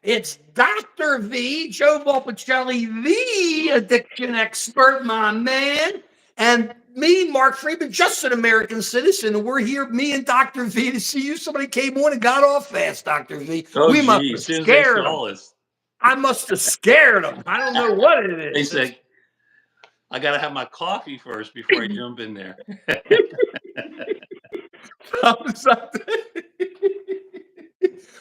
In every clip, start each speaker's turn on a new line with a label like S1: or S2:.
S1: It's Dr. V, Joe Volpicelli, the addiction expert, my man. And me, Mark Freeman, just an American citizen. And we're here, me and Dr. V, to see you. Somebody came on and got off fast, Dr. V.
S2: Oh,
S1: we must
S2: gee,
S1: have
S2: as soon as they
S1: scared
S2: saw
S1: them.
S2: us.
S1: I must have scared them. I don't know what it
S2: They
S1: is.
S2: said, I got to have my coffee first before I jump in there.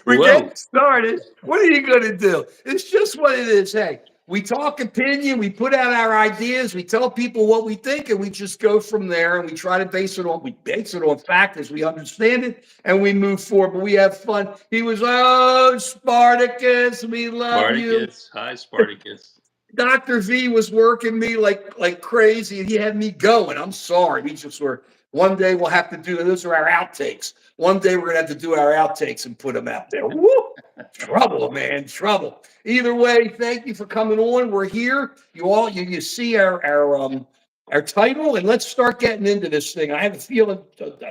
S1: We're
S2: Whoa.
S1: getting started. What are you going to do? It's just what it is. Hey, we talk opinion, we put out our ideas, we tell people what we think, and we just go from there. And we try to base it on fact as we understand it, and we move forward. But we have fun. He was, oh, Spartacus, we love you.
S2: Spartacus. Hi, Spartacus.
S1: Dr. V was working me like crazy, and he had me going. I'm sorry. We just were. One day we'll have to do, those are our outtakes. One day we're going to have to do our outtakes and put them out there. Woo! Trouble, man, trouble. Either way, thank you for coming on. We're here. You see our title, and let's start getting into this thing. I have a feeling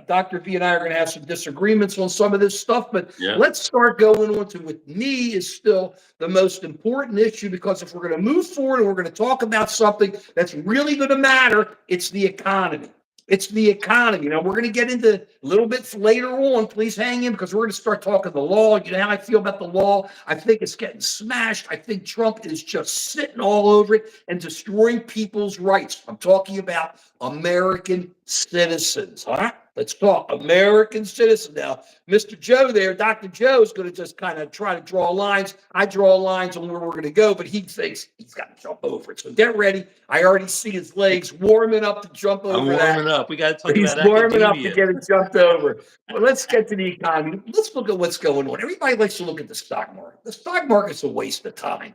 S1: Dr. V and I are going to have some disagreements on some of this stuff, but let's start going on to what me is still the most important issue, because if we're going to move forward and we're going to talk about something that's really going to matter, it's the economy. It's the economy. Now, we're going to get into a little bit later on. Please hang in, because we're going to start talking the law. You know how I feel about the law? I think it's getting smashed. I think Trump is just sitting all over it and destroying people's rights. I'm talking about American citizens. All right? Let's talk American citizens now. Mr. Joe there, Dr. Joe, is going to just kind of try to draw lines. I draw lines on where we're going to go, but he thinks he's got to jump over it. So get ready. I already see his legs warming up to jump over.
S2: I'm warming up. We got to talk about
S1: He's warming up to get it jumped over. Well, let's get to the economy. Let's look at what's going on. Everybody likes to look at the stock market. The stock market's a waste of time.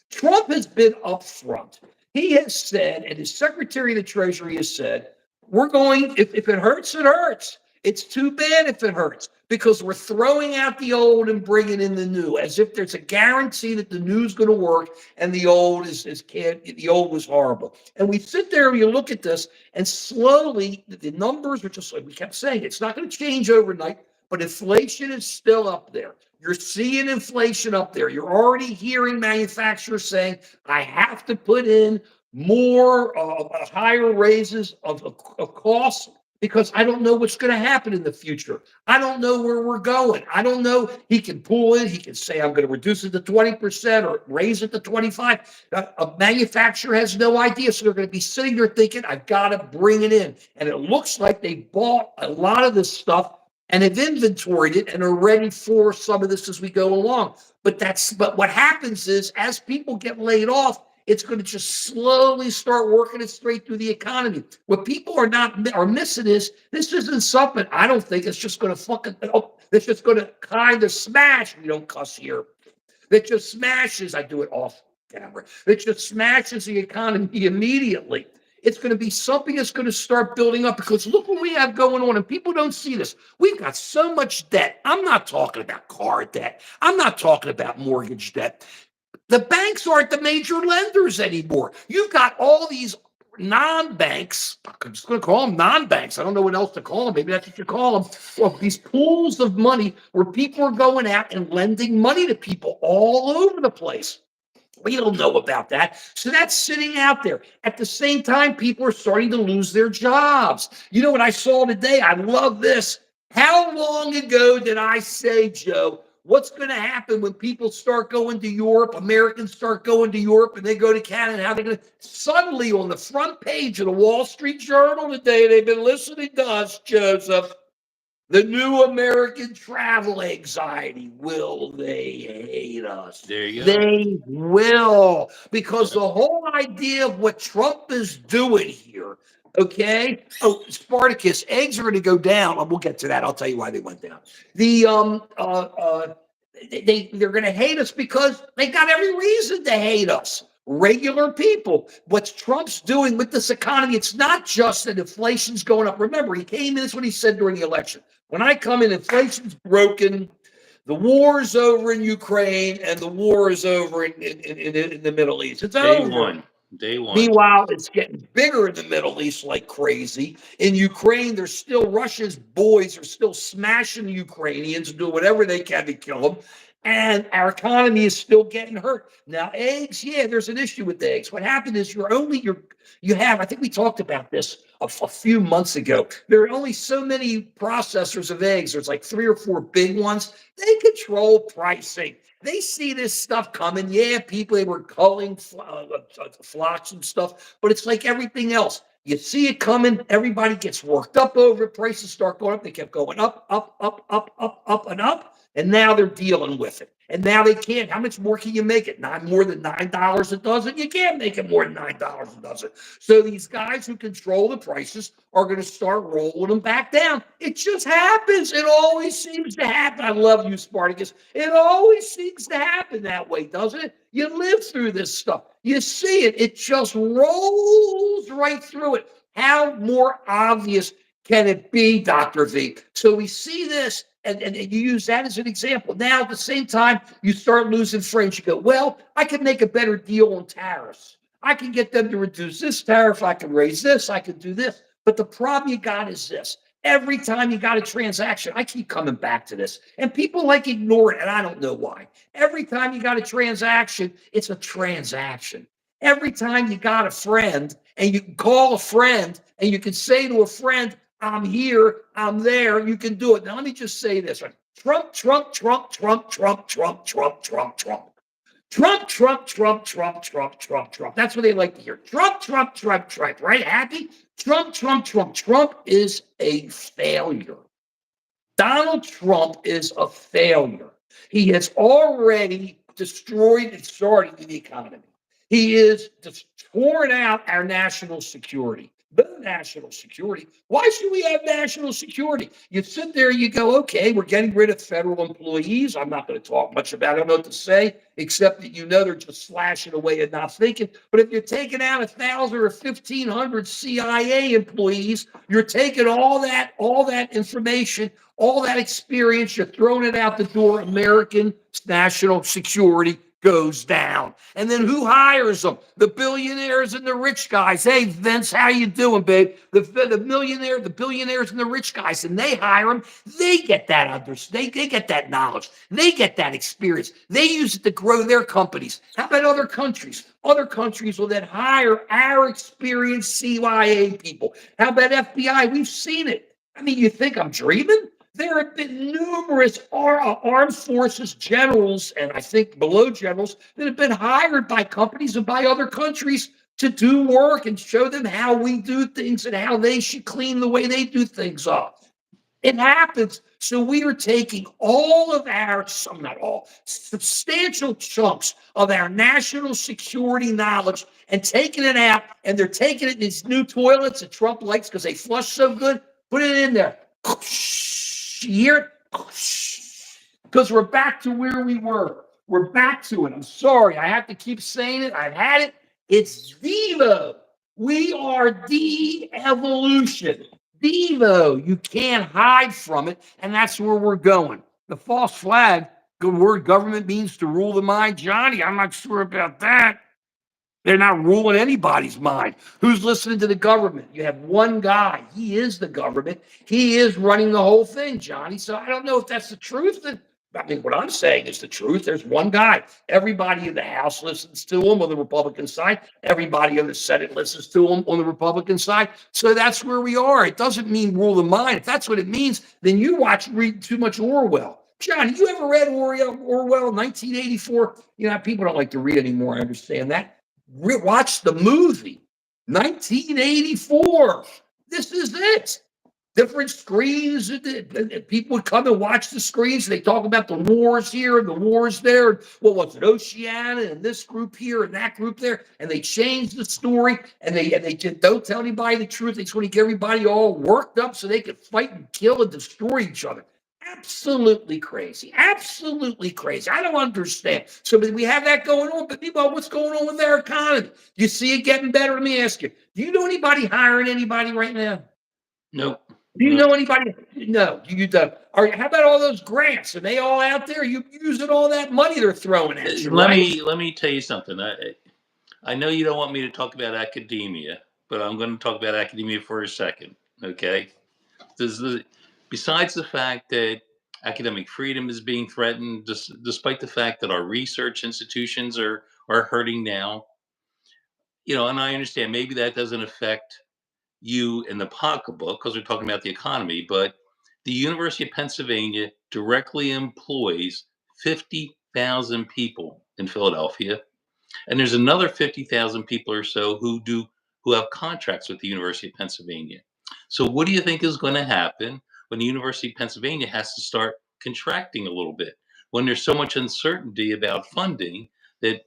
S1: Trump has been upfront. He has said, and his Secretary of the Treasury has said, we're going, if it hurts, it hurts. It's too bad if it hurts, because we're throwing out the old and bringing in the new, as if there's a guarantee that the new is going to work and the old the old was horrible. And we sit there and you look at this, and slowly the numbers are just like we kept saying, it's not going to change overnight, but inflation is still up there. You're seeing inflation up there. You're already hearing manufacturers saying, I have to put in more higher raises of costs, because I don't know what's going to happen in the future. I don't know where we're going. I don't know. He can pull in. He can say, I'm going to reduce it to 20% or raise it to 25%. A manufacturer has no idea. So they're going to be sitting there thinking, I've got to bring it in. And it looks like they bought a lot of this stuff and have inventoried it and are ready for some of this as we go along. But what happens is, as people get laid off, it's going to just slowly start working its straight through the economy. What people are missing is, this isn't something, I don't think it's just going to it's just going to kind of smash. We don't cuss here. That just smashes. I do it off camera. That just smashes the economy immediately. It's going to be something that's going to start building up, because look what we have going on, and people don't see this. We've got so much debt. I'm not talking about car debt. I'm not talking about mortgage debt. The banks aren't the major lenders anymore. You've got all these non-banks. I'm just going to call them non-banks. I don't know what else to call them. Maybe that's what you call them. Well, these pools of money where people are going out and lending money to people all over the place. We don't know about that. So that's sitting out there. At the same time, people are starting to lose their jobs. You know what I saw today? I love this. How long ago did I say, Joe, what's going to happen when people start going to Europe, Americans start going to Europe, and they go to Canada? How they're going to suddenly, on the front page of the Wall Street Journal today, they've been listening to us, Joseph. The new American travel anxiety. Will they hate us?
S2: There you go.
S1: They will, because the whole idea of what Trump is doing here. Okay. Oh, Spartacus, eggs are going to go down. We'll get to that. I'll tell you why they went down. They're going to hate us because they got every reason to hate us. Regular people. What Trump's doing with this economy, it's not just that inflation's going up. Remember, he came in, that's what he said during the election. When I come in, inflation's broken. The war is over in Ukraine, and the war is over in the Middle East. It's over.
S2: Day one.
S1: Meanwhile, it's getting bigger in the Middle East like crazy. In Ukraine, there's still Russia's boys are still smashing the Ukrainians and doing whatever they can to kill them. And our economy is still getting hurt. Now, eggs, yeah, there's an issue with eggs. What happened is you have, I think we talked about this a few months ago. There are only so many processors of eggs. There's like 3 or 4 big ones. They control pricing. They see this stuff coming. Yeah, people, they were culling flocks and stuff, but it's like everything else. You see it coming, everybody gets worked up over it. Prices start going up. They kept going up, up, up, up, up, up, and up. And now they're dealing with it. And now they can't. How much more can you make it? Not more than $9 a dozen. You can't make it more than $9 a dozen. So these guys who control the prices are going to start rolling them back down. It just happens. It always seems to happen. I love you, Spartacus. It always seems to happen that way, doesn't it? You live through this stuff. You see it. It just rolls right through it. How more obvious can it be, Dr. V? So we see this, and you use that as an example. Now, at the same time, you start losing friends. You go, well, I can make a better deal on tariffs. I can get them to reduce this tariff. I can raise this. I can do this. But the problem you got is this. Every time you got a transaction, I keep coming back to this, and people like ignore it, and I don't know why. Every time you got a transaction, it's a transaction. Every time you got a friend, and you can call a friend, and you can say to a friend, I'm here, I'm there, you can do it. Now, let me just say this, right? Trump, Trump, Trump, Trump, Trump, Trump, Trump, Trump, Trump. Trump, Trump, Trump, Trump, Trump, Trump, Trump. That's what they like to hear. Trump, Trump, Trump, Trump, right? Happy? Trump, Trump, Trump. Trump is a failure. Donald Trump is a failure. He has already destroyed and started the economy. He is torn out our national security. The national security. Why should we have national security? You sit there, you go, okay, we're getting rid of federal employees. I'm not going to talk much about it. I don't know what to say, except that they're just slashing away and not thinking. But if you're taking out 1,000 or 1,500 CIA employees, you're taking all that information, all that experience, you're throwing it out the door. American national security goes down. And then who hires them? The billionaires and the rich guys. Hey, Vince, how you doing, babe? The billionaires and the rich guys, and they hire them. They get that they get that knowledge. They get that experience. They use it to grow their companies. How about other countries? Other countries will then hire our experienced CIA people. How about FBI? We've seen it. I mean, you think I'm dreaming? There have been numerous armed forces generals, and I think below generals, that have been hired by companies and by other countries to do work and show them how we do things and how they should clean the way they do things up. It happens. So we are taking all of not all, substantial chunks of our national security knowledge and taking it out, and they're taking it in these new toilets that Trump likes because they flush so good. Put it in there. You hear it? Because we're back to where we were. We're back to it. I'm sorry. I have to keep saying it. I've had it. It's Devo. We are de-evolution. Devo. You can't hide from it. And that's where we're going. The false flag, the word government means to rule the mind. Johnny, I'm not sure about that. They're not ruling anybody's mind. Who's listening to the government? You have one guy. He is the government. He is running the whole thing, Johnny. So I don't know if that's the truth. I mean, what I'm saying is the truth. There's one guy. Everybody in the House listens to him on the Republican side. Everybody in the Senate listens to him on the Republican side. So that's where we are. It doesn't mean rule the mind. If that's what it means, then you read too much Orwell. Johnny, you ever read Orwell, 1984? You know, people don't like to read anymore. I understand that. Watch the movie, 1984. This is it. Different screens. People would come and watch the screens. They talk about the wars here and the wars there. What was it, Oceania, and this group here and that group there. And they change the story, and they just don't tell anybody the truth. They just want to get everybody all worked up so they can fight and kill and destroy each other. Absolutely crazy. Absolutely crazy. I don't understand. So we have that going on, but meanwhile, what's going on with our economy? Do you see it getting better? Let me ask you. Do you know anybody hiring anybody right now?
S2: Nope.
S1: Do you know anybody? No, you don't. How about all those grants? Are they all out there? You using all that money they're throwing at you,
S2: Let
S1: right?
S2: me tell you something. I know you don't want me to talk about academia, but I'm going to talk about academia for a second. Okay. Besides the fact that academic freedom is being threatened, despite the fact that our research institutions are hurting now. And I understand maybe that doesn't affect you in the pocketbook because we're talking about the economy, but the University of Pennsylvania directly employs 50,000 people in Philadelphia, and there's another 50,000 people or so who have contracts with the University of Pennsylvania. So what do you think is going to happen when the University of Pennsylvania has to start contracting a little bit? When there's so much uncertainty about funding that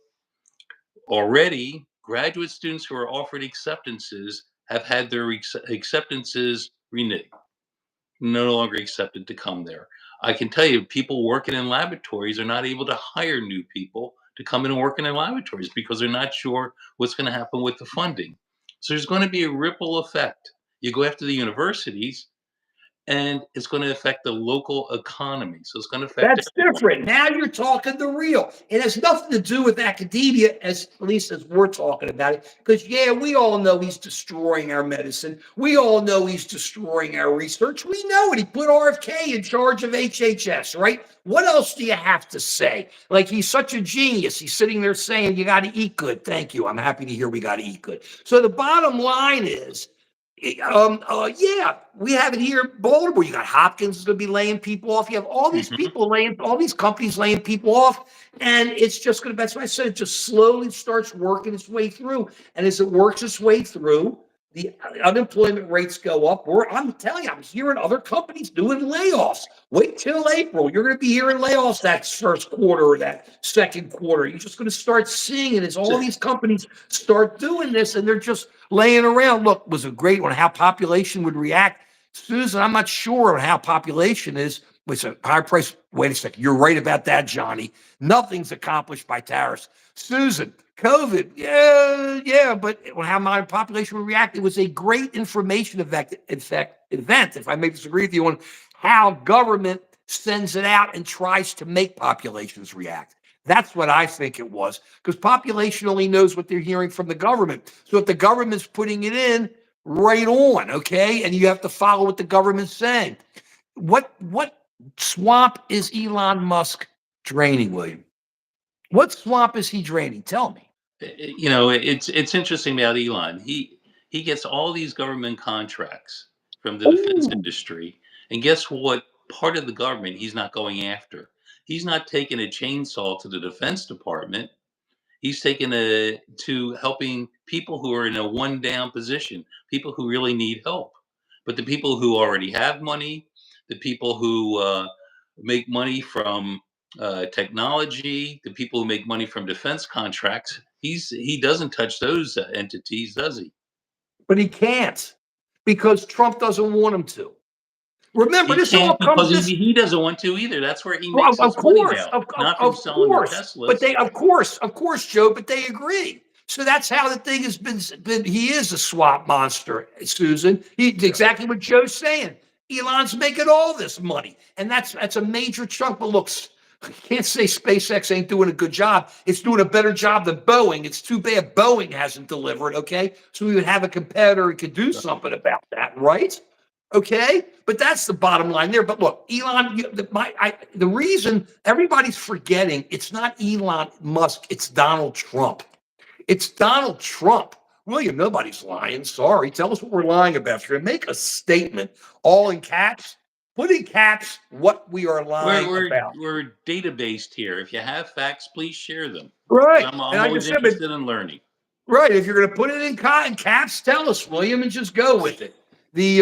S2: already graduate students who are offered acceptances have had their acceptances reneged, no longer accepted to come there. I can tell you, people working in laboratories are not able to hire new people to come in and work in their laboratories because they're not sure what's going to happen with the funding. So there's going to be a ripple effect. You go after the universities, and it's going to affect the local economy. So it's going to affect
S1: That's
S2: everyone.
S1: different. Now you're talking the real. It has nothing to do with academia, at least as we're talking about it. Because, yeah, we all know he's destroying our medicine. We all know he's destroying our research. We know it. He put RFK in charge of HHS, right? What else do you have to say? Like, he's such a genius. He's sitting there saying, you got to eat good. Thank you. I'm happy to hear we got to eat good. So the bottom line is, yeah, we have it here in Baltimore. You got Hopkins is going to be laying people off. You have all these
S2: Mhm.
S1: people all these companies laying people off, and it's just going to. That's why I said it just slowly starts working its way through. And as it works its way through, the unemployment rates go up. I'm telling you, I'm hearing other companies doing layoffs. Wait till April. You're going to be hearing layoffs that first quarter or that second quarter. You're just going to start seeing it as all these companies start doing this, and they're just laying around. Look, was a great one. How population would react. Susan, I'm not sure on how population is. It's a high price. Wait a second. You're right about that, Johnny. Nothing's accomplished by tariffs. Susan, COVID, yeah, but how my population would react, it was a great information event, if I may disagree with you on how government sends it out and tries to make populations react. That's what I think it was, because population only knows what they're hearing from the government. So if the government's putting it in, right on, okay? And you have to follow what the government's saying. What swamp is Elon Musk draining, William? What swamp is he draining? Tell me.
S2: It's interesting about Elon. He gets all these government contracts from the defense
S1: Oh,
S2: industry, and guess what? Part of the government he's not going after. He's not taking a chainsaw to the Defense Department. He's taken to helping people who are in a one down position, people who really need help. But the people who already have money, the people who make money from technology, the people who make money from defense contracts, he doesn't touch those entities, does he?
S1: but he can't because Trump doesn't want him to. Remember,
S2: He
S1: this all
S2: can't
S1: comes
S2: because
S1: this.
S2: he doesn't want to either. That's where he
S1: Well,
S2: makes his money now, not from
S1: of
S2: selling the
S1: course, but
S2: Teslas.
S1: of course, Joe, but they agree. So that's how the thing has been. He is a swap monster, Susan. Exactly what Joe's saying. Elon's making all this money, and that's a major chunk. But look, I can't say SpaceX ain't doing a good job. It's doing a better job than Boeing. It's too bad Boeing hasn't delivered. Okay, so we would have a competitor who could do something about that, right? Okay, but that's the bottom line there. But look, Elon, the reason everybody's forgetting it's not Elon Musk, it's Donald Trump. It's Donald Trump. William, nobody's lying. Sorry. Tell us what we're lying about. If you're going to make a statement all in caps, put in caps what we are
S2: We're
S1: lying
S2: we're
S1: about.
S2: we're data based here. If you have facts, please share them.
S1: Right. And
S2: I'm
S1: like I
S2: always
S1: said, but
S2: interested in learning.
S1: right. If you're going to put it in cotton caps, tell us, William, and just go with it. The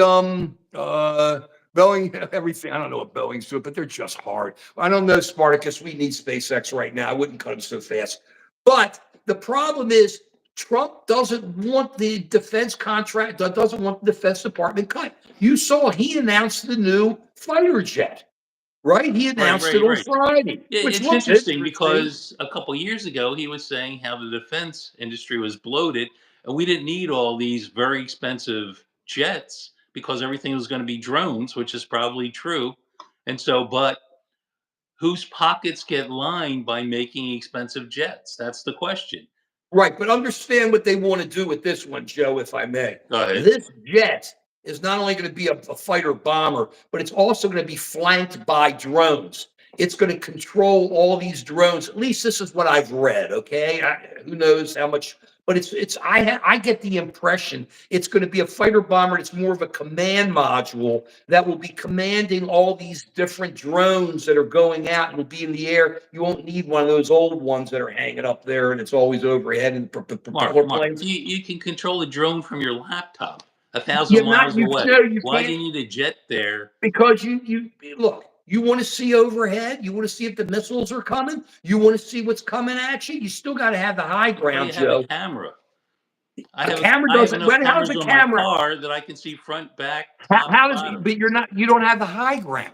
S1: Boeing, everything. I don't know what Boeing's doing, but they're just hard. I don't know, Spartacus. We need SpaceX right now. I wouldn't cut them so fast. But the problem is Trump doesn't want the defense contract, doesn't want the Defense Department cut. You saw he announced the new fighter jet, right? He
S2: Right,
S1: announced it
S2: right,
S1: on
S2: right.
S1: Friday,
S2: Yeah,
S1: which
S2: it's
S1: looks
S2: interesting
S1: interesting.
S2: because a couple years ago he was saying how the defense industry was bloated and we didn't need all these very expensive jets because everything was going to be drones, which is probably true. And so, but whose pockets get lined by making expensive jets? That's the question.
S1: Right, but understand what they want to do with this one, Joe, if I may.
S2: Go ahead.
S1: This jet is not only going to be a fighter bomber, but it's also going to be flanked by drones. It's going to control all these drones. At least this is what I've read. Okay, who knows how much, but I get the impression it's going to be a fighter bomber. It's more of a command module that will be commanding all these different drones that are going out and will be in the air. You won't need one of those old ones that are hanging up there and it's always overhead and propeller
S2: Mark,
S1: planes.
S2: you can control a drone from your laptop 1,000
S1: You're not,
S2: miles
S1: you
S2: away.
S1: know, you
S2: Why do
S1: can't,
S2: you need a jet there?
S1: because you look, you want to see overhead, you want to see if the missiles are coming, you want to see what's coming at you. You still got to have the high
S2: Well,
S1: ground,
S2: you have a
S1: Joe.
S2: camera.
S1: A camera
S2: I have
S1: doesn't,
S2: enough
S1: well, how's
S2: cameras
S1: a
S2: on my
S1: camera?
S2: car that I can see front, back, top,
S1: How does,
S2: bottom.
S1: but you don't have the high ground.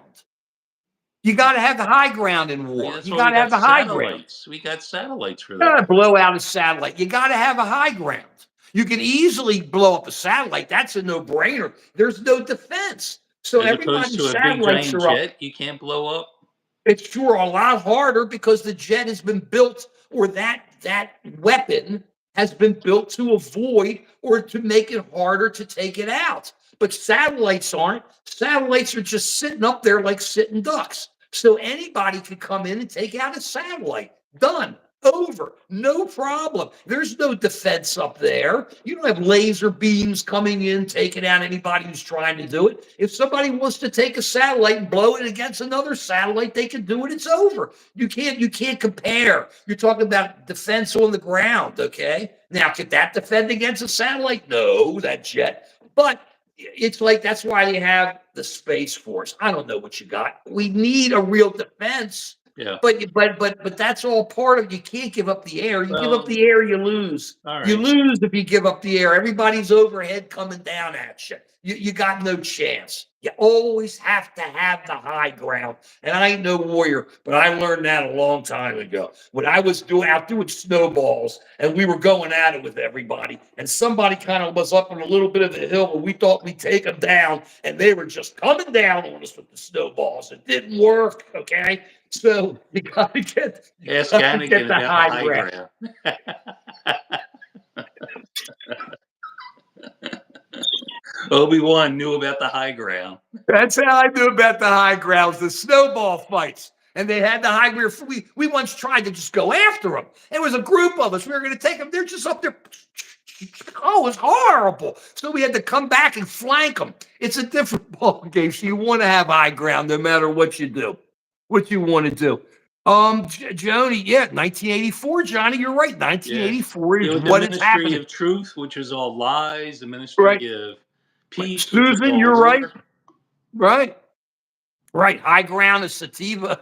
S1: You got to have the high ground in
S2: Well,
S1: war.
S2: that's
S1: You
S2: why
S1: got
S2: we
S1: to have
S2: got
S1: the high ground.
S2: satellites. We got satellites for
S1: You
S2: that.
S1: got to blow out a satellite. You got to have a high ground. You can easily blow up a satellite. That's a no-brainer. There's no defense. So
S2: As opposed
S1: everybody's
S2: to a big
S1: satellites
S2: giant
S1: are up.
S2: jet, you can't blow up.
S1: It's sure a lot harder because the jet has been built, or that weapon has been built to avoid or to make it harder to take it out. But satellites aren't. Satellites are just sitting up there like sitting ducks. So anybody could come in and take out a satellite. Done. Over. No problem. There's no defense up there. You don't have laser beams coming in, taking out anybody who's trying to do it. If somebody wants to take a satellite and blow it against another satellite, they can do it. It's over. You can't compare. You're talking about defense on the ground, okay? Now, could that defend against a satellite? No, that jet. But it's like, that's why they have the Space Force. I don't know what you got. We need a real defense.
S2: Yeah.
S1: But that's all part of, you can't give up the air. You give up
S2: Well,
S1: the air, you lose.
S2: all
S1: You
S2: right.
S1: lose if you give up the air. Everybody's overhead coming down at you. You got no chance. You always have to have the high ground. And I ain't no warrior, but I learned that a long time ago. When I was out doing snowballs and we were going at it with everybody, and somebody kind of was up on a little bit of a hill and we thought we'd take them down, and they were just coming down on us with the snowballs. It didn't work, okay? So you got to get
S2: Ask
S1: the
S2: Anakin about the
S1: high
S2: high
S1: ground.
S2: ground. Obi-Wan knew about the high ground.
S1: That's how I knew about the high grounds, the snowball fights. And they had the high ground. We once tried to just go after them. It was a group of us. We were going to take them. They're just up there. Oh, it was horrible. So we had to come back and flank them. It's a different ball game. So you want to have high ground no matter what you do, what you want to do. Joni, yeah, 1984, Johnny, you're right. 1984
S2: Yeah,
S1: is
S2: with
S1: what
S2: the
S1: is
S2: Ministry
S1: happening.
S2: of Truth, which is all lies, the Ministry
S1: Right.
S2: of Peace, which is
S1: Susan,
S2: all
S1: you're right.
S2: order.
S1: Right. Right. High ground is sativa.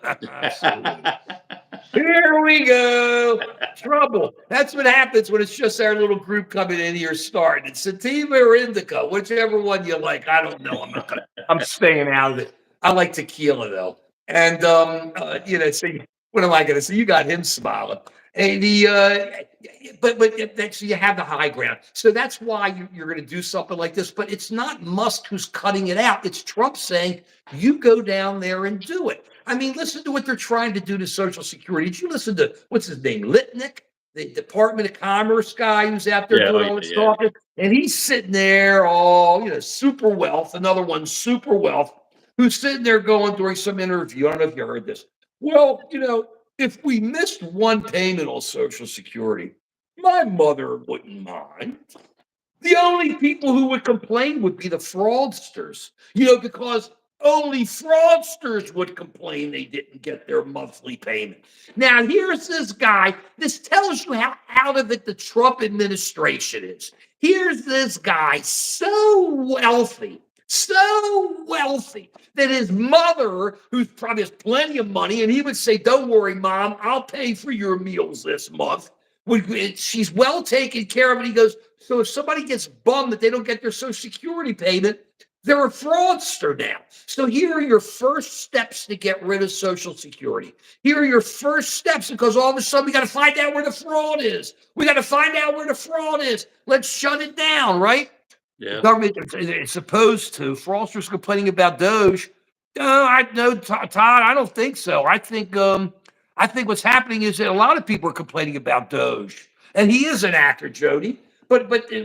S1: Here we go. Trouble. That's what happens when it's just our little group coming in here starting. It's sativa or indica, whichever one you like. I don't know. I'm staying out of it. I like tequila though. And see, what am I gonna say? You got him smiling. And so you have the high ground. So that's why you're going to do something like this. But it's not Musk who's cutting it out. It's Trump saying, you go down there and do it. I mean, listen to what they're trying to do to Social Security. Did you listen to, what's his name, Litnick, the Department of Commerce guy who's out there doing all this talking? And he's sitting there, super wealth, another one, super wealth, who's sitting there going during some interview. I don't know if you heard this. Well, if we missed one payment on Social Security, my mother wouldn't mind. The only people who would complain would be the fraudsters, because only fraudsters would complain they didn't get their monthly payment. Now, here's this guy. This tells you how out of it the Trump administration is. Here's this guy, so wealthy that his mother, who probably has plenty of money, and he would say, don't worry, Mom, I'll pay for your meals this month. She's well taken care of. And he goes, so if somebody gets bummed that they don't get their Social Security payment, they're a fraudster now. So here are your first steps to get rid of Social Security. Here are your first steps, because all of a sudden we got to find out where the fraud is. Let's shut it down, right?
S2: Yeah.
S1: The government is supposed to. Fraudsters complaining about Doge. No, Todd, I don't think so. I think what's happening is that a lot of people are complaining about Doge. And he is an actor, Jody.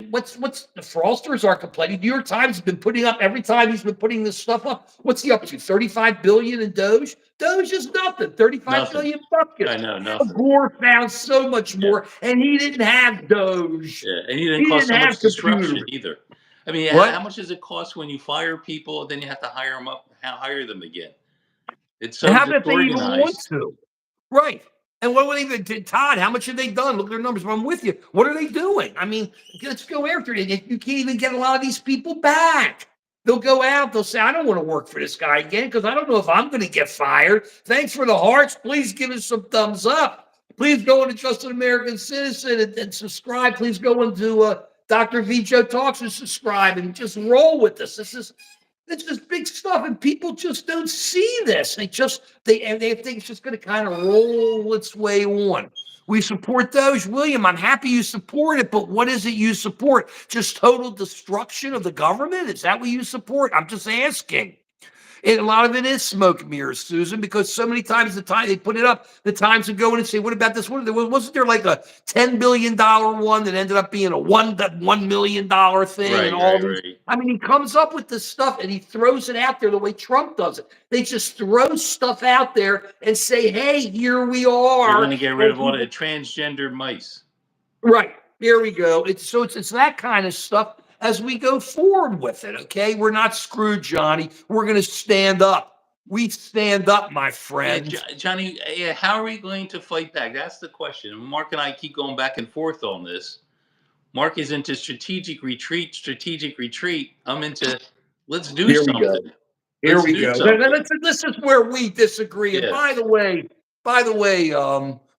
S1: what's the fraudsters are complaining. New York Times has been putting up every time he's been putting this stuff up. What's he up to? 35 billion in Doge? Doge is nothing. 35
S2: Nothing.
S1: billion
S2: I
S1: buckets.
S2: know, nothing.
S1: Gore found so much
S2: Yeah.
S1: more, and he didn't have Doge.
S2: Yeah, and he didn't
S1: He
S2: cause
S1: didn't
S2: so
S1: have
S2: much disruption
S1: computers.
S2: either. I mean, how
S1: What?
S2: much does it cost when you fire people and then you have to hire them up, hire them again? It's
S1: And
S2: so
S1: how about if they even want
S2: disorganized.
S1: to? Right. And what would even did Todd? How much have they done? Look at their numbers. I'm with you. What are they doing? I mean, let's go after it. You can't even get a lot of these people back. They'll go out. They'll say, "I don't want to work for this guy again because I don't know if I'm going to get fired." Thanks for the hearts. Please give us some thumbs up. Please go into Just an American Citizen and subscribe. Please go into Dr. Vijo Talks and subscribe and just roll with this. It's just big stuff, and people just don't see this. They think it's just going to kind of roll its way on. We support those, William. I'm happy you support it, but what is it you support? Just total destruction of the government? Is that what you support? I'm just asking. And a lot of it is smoke and mirrors, Susan, because so many times the time they put it up, the Times would go in and say, "What about this one?" Wasn't there like a $10 billion one that ended up being a $1 million thing, and
S2: Right,
S1: all
S2: right,
S1: these?
S2: right.
S1: I mean, he comes up with this stuff and he throws it out there the way Trump does it. They just throw stuff out there and say, "Hey, here we
S2: They're
S1: are,"
S2: going to get rid
S1: and
S2: of all the
S1: people,
S2: transgender mice.
S1: right, there we go. It's that kind of stuff as we go forward with it. Okay, we're not screwed, Johnny. We're going to stand up. We stand up, my
S2: Yeah,
S1: friend.
S2: Johnny, yeah, how are we going to fight back? That's the question. And Mark and I keep going back and forth on this. Mark is into strategic retreat, strategic retreat. I'm into let's do
S1: Here we go.
S2: something.
S1: Here
S2: Let's
S1: we
S2: do
S1: go.
S2: something.
S1: This is where we disagree. And
S2: Yeah.
S1: by the way,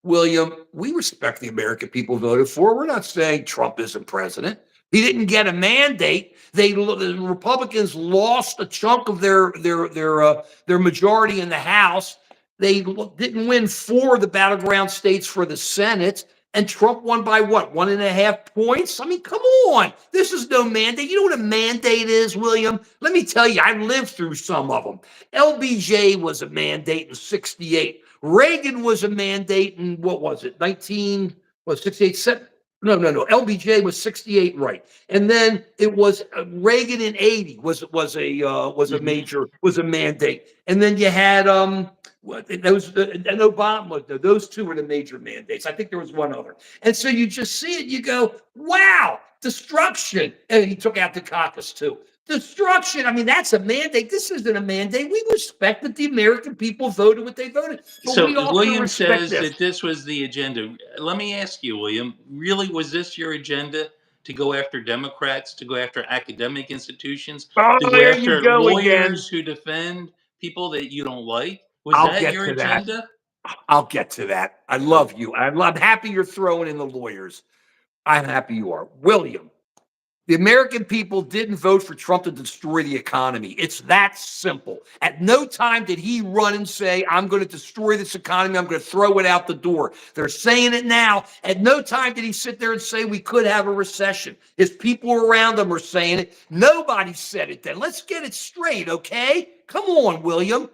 S1: William, we respect the American people voted for. We're not saying Trump isn't president. He didn't get a mandate. The Republicans lost a chunk of their majority in the House. They didn't win 4 of the battleground states for the Senate. And Trump won by what, 1.5 points? I mean, come on. This is no mandate. You know what a mandate is, William? Let me tell you, I lived through some of them. LBJ was a mandate in 68. Reagan was a mandate in, what was it, 68? No. LBJ was 68, right? And then it was Reagan in 80 was
S2: Mhm.
S1: a mandate. And then you had those and Obama. Those 2 were the major mandates. I think there was one other. And so you just see it, you go, wow, destruction. And he took out the caucus too. Destruction. I mean, that's a mandate. This isn't a mandate. We respect that the American people voted what they voted, but
S2: So
S1: we also
S2: William
S1: respect
S2: says
S1: this.
S2: that this was the agenda. Let me ask you, William, really was this your agenda to go after Democrats, to go after academic institutions,
S1: Oh,
S2: to go
S1: there you
S2: after
S1: go again.
S2: lawyers who defend people that you don't like? Was
S1: I'll
S2: that
S1: get
S2: your
S1: to that.
S2: agenda?
S1: I'll get to that. I love you. I'm happy you're throwing in the lawyers. I'm happy you are. William, the American people didn't vote for Trump to destroy the economy. It's that simple. At no time did he run and say, "I'm going to destroy this economy. I'm going to throw it out the door." They're saying it now. At no time did he sit there and say we could have a recession. His people around him are saying it. Nobody said it then. Let's get it straight, okay? Come on, William.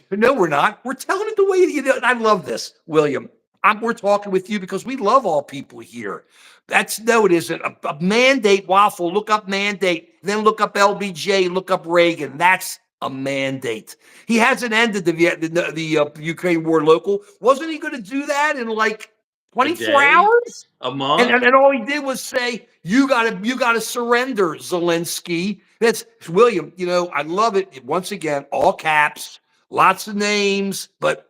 S1: No, we're not. We're telling it the way you know. I love this, William. We're talking with you because we love all people here. No, it isn't. A mandate waffle. Look up mandate, then look up LBJ, look up Reagan. That's a mandate. He hasn't ended the Ukraine war local. Wasn't he going to do that in like
S2: A
S1: 24
S2: day?
S1: hours?
S2: A
S1: And,
S2: month?
S1: and and all he did was say, "You gotta surrender, Zelensky." That's William. You know, I love it. Once again, all caps, lots of names, but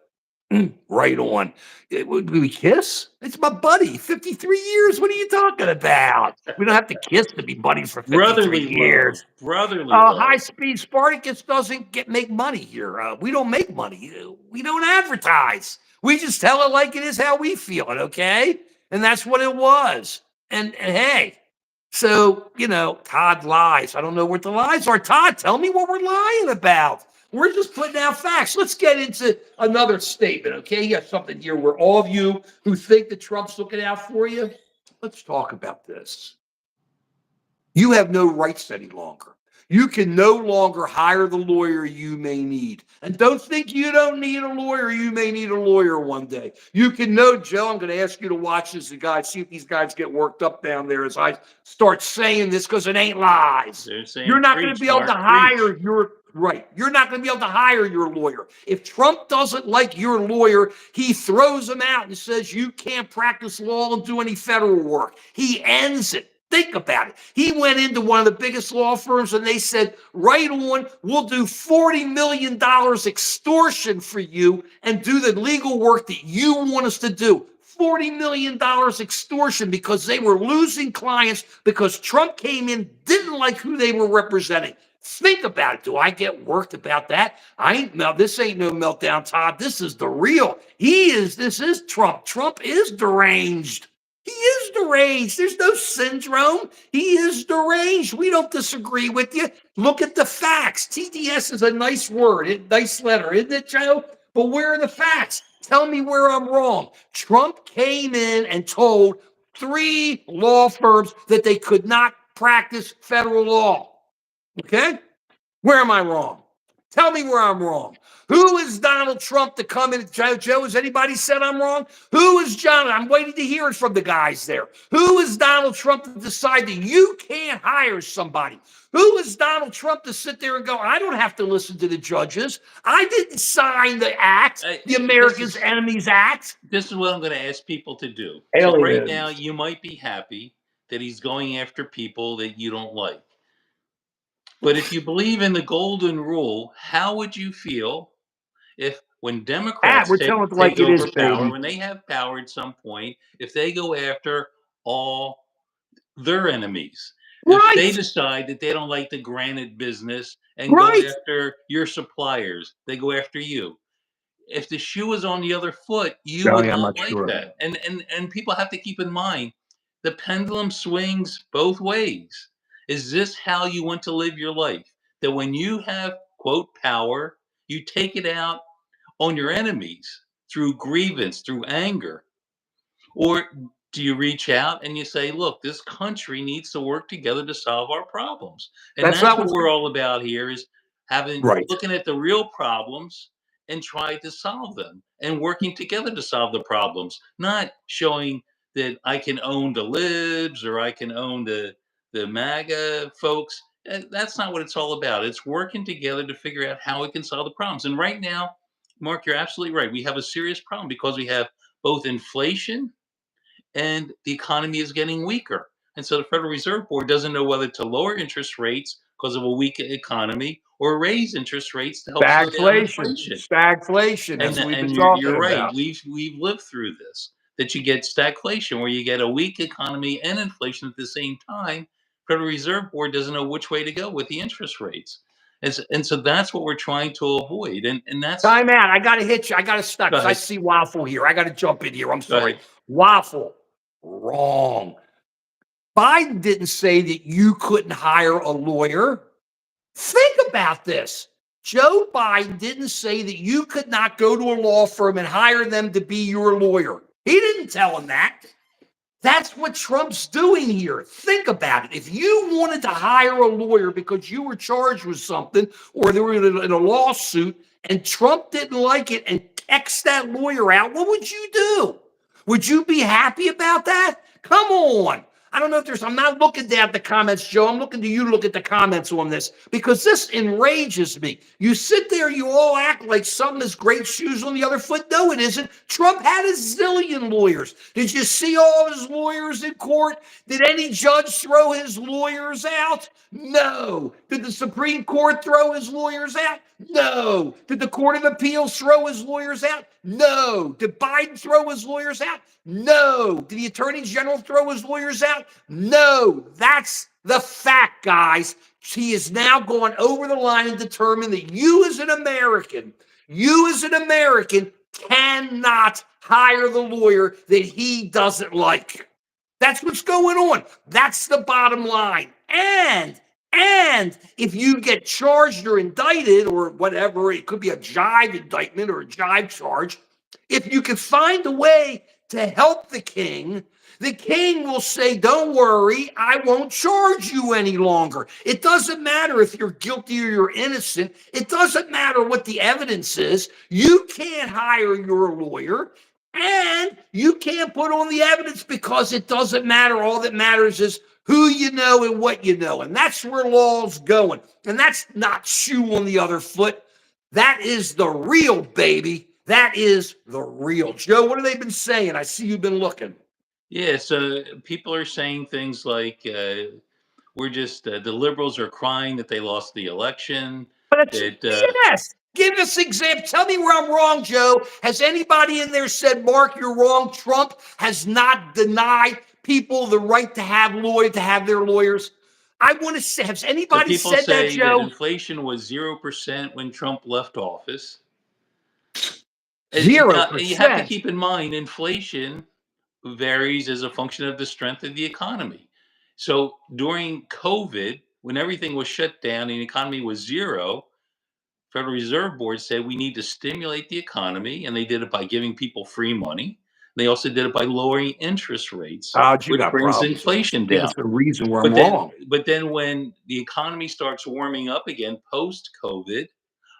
S1: right on. Would we kiss? It's my buddy. 53 years. What are you talking about? We don't have to kiss to be buddies for 53
S2: Brotherly love.
S1: years.
S2: Brotherly love.
S1: High speed Spartacus doesn't make money here. We don't make money. We don't advertise. We just tell it like it is, how we feel it. Okay, and that's what it was. And hey, so Todd lies. I don't know what the lies are. Todd, tell me what we're lying about. We're just putting out facts. Let's get into another statement. Okay, you got something here where all of you who think that Trump's looking out for you. Let's talk about this. You have no rights any longer. You can no longer hire the lawyer you may need. And don't think you don't need a lawyer. You may need a lawyer one day. You can know, Joe, I'm going to ask you to watch this guys, see if these guys get worked up down there as I start saying this because it ain't lies.
S2: They're saying,
S1: You're not going to
S2: preach,
S1: be able to
S2: Mark, preach.
S1: hire your right. You're not going to be able to hire your lawyer. If Trump doesn't like your lawyer, he throws him out and says you can't practice law and do any federal work. He ends it. Think about it. He went into one of the biggest law firms and they said, right on, we'll do $40 million extortion for you and do the legal work that you want us to do. $40 million extortion because they were losing clients because Trump came in, didn't like who they were representing. Think about it. Do I get worked about that? This ain't no meltdown, Todd. This is the real. This is Trump. Trump is deranged. He is deranged. There's no syndrome. He is deranged. We don't disagree with you. Look at the facts. TDS is a nice word, nice letter, isn't it, Joe? But where are the facts? Tell me where I'm wrong. Trump came in and told 3 law firms that they could not practice federal law. Okay? Where am I wrong? Tell me where I'm wrong. Who is Donald Trump to come in? Joe, has anybody said I'm wrong? Who is John? I'm waiting to hear it from the guys there. Who is Donald Trump to decide that you can't hire somebody? Who is Donald Trump to sit there and go, I don't have to listen to the judges. I didn't sign the act, the Americans' Enemies Act.
S2: This is what I'm going to ask people to do. So right now, you might be happy that he's going after people that you don't like. But if you believe in the golden rule, how would you feel if when Democrats take over power, when they have power at some point, if they go after all their enemies? If they decide that they don't like the granite business and go after your suppliers, they go after you. If the shoe was on the other foot, you would not like that. And people have to keep in mind the pendulum swings both ways. Is this how you want to live your life? That when you have, quote, power, you take it out on your enemies through grievance, through anger? Or do you reach out and you say, look, this country needs to work together to solve our problems? And that's what we're all about here is looking at the real problems and try to solve them and working together to solve the problems, not showing that I can own the libs or I can own the MAGA folks. That's not what it's all about. It's working together to figure out how we can solve the problems. And right now, Mark, you're absolutely right. We have a serious problem because we have both inflation and the economy is getting weaker. And so the Federal Reserve Board doesn't know whether to lower interest rates because of a weak economy or raise interest rates to help slow down inflation.
S1: Stagflation, as we've been talking
S2: you're right.
S1: about.
S2: We've lived through this, that you get stagflation where you get a weak economy and inflation at the same time. Federal Reserve Board doesn't know which way to go with the interest rates. And so that's what we're trying to avoid. And that's
S1: time out. I got to hit you. I got to stop. I see Waffle here. I got to jump in here. I'm sorry. Waffle. Wrong. Biden didn't say that you couldn't hire a lawyer. Think about this. Joe Biden didn't say that you could not go to a law firm and hire them to be your lawyer. He didn't tell him that. That's what Trump's doing here. Think about it. If you wanted to hire a lawyer because you were charged with something or they were in a lawsuit and Trump didn't like it and X that lawyer out, what would you do? Would you be happy about that? Come on. I don't know if I'm not looking at the comments, Joe. I'm looking to you to look at the comments on this because this enrages me. You sit there, you all act like something is great shoes on the other foot. No, it isn't. Trump had a zillion lawyers. Did you see all of his lawyers in court? Did any judge throw his lawyers out? No. Did the Supreme Court throw his lawyers out? No. Did the Court of Appeals throw his lawyers out? No. Did Biden throw his lawyers out? No. Did the Attorney General throw his lawyers out? No. That's the fact, guys. He is now going over the line and determined that you as an American cannot hire the lawyer that he doesn't like. That's what's going on. That's the bottom line. And if you get charged or indicted or whatever, it could be a jive indictment or a jive charge. If you can find a way to help the king will say, don't worry, I won't charge you any longer. It doesn't matter if you're guilty or you're innocent. It doesn't matter what the evidence is. You can't hire your lawyer and you can't put on the evidence because it doesn't matter. All that matters is who you know and what you know. And that's where law's going. And that's not shoe on the other foot. That is the real, baby. That is the real. Joe, what have they been saying? I see you've been looking.
S2: Yeah, so people are saying things like, we're just, the liberals are crying that they lost the election.
S1: But
S2: That
S1: yes, give us example. Tell me where I'm wrong, Joe. Has anybody in there said, Mark, you're wrong? Trump has not denied people the right to have their lawyers. I want to say, has
S2: so
S1: anybody
S2: people
S1: said that,
S2: say that
S1: Joe?
S2: inflation was 0% when Trump left office.
S1: Zero
S2: Now, you have to
S1: percent.
S2: keep in mind inflation varies as a function of the strength of the economy. So during COVID, when everything was shut down and the economy was zero, Federal Reserve Board said we need to stimulate the economy, and they did it by giving people free money. They also did it by lowering interest rates,
S1: You
S2: which
S1: got
S2: brings
S1: problems, man.
S2: inflation
S1: Give
S2: down.
S1: us a reason where I'm
S2: But then,
S1: wrong.
S2: but then when the economy starts warming up again post COVID,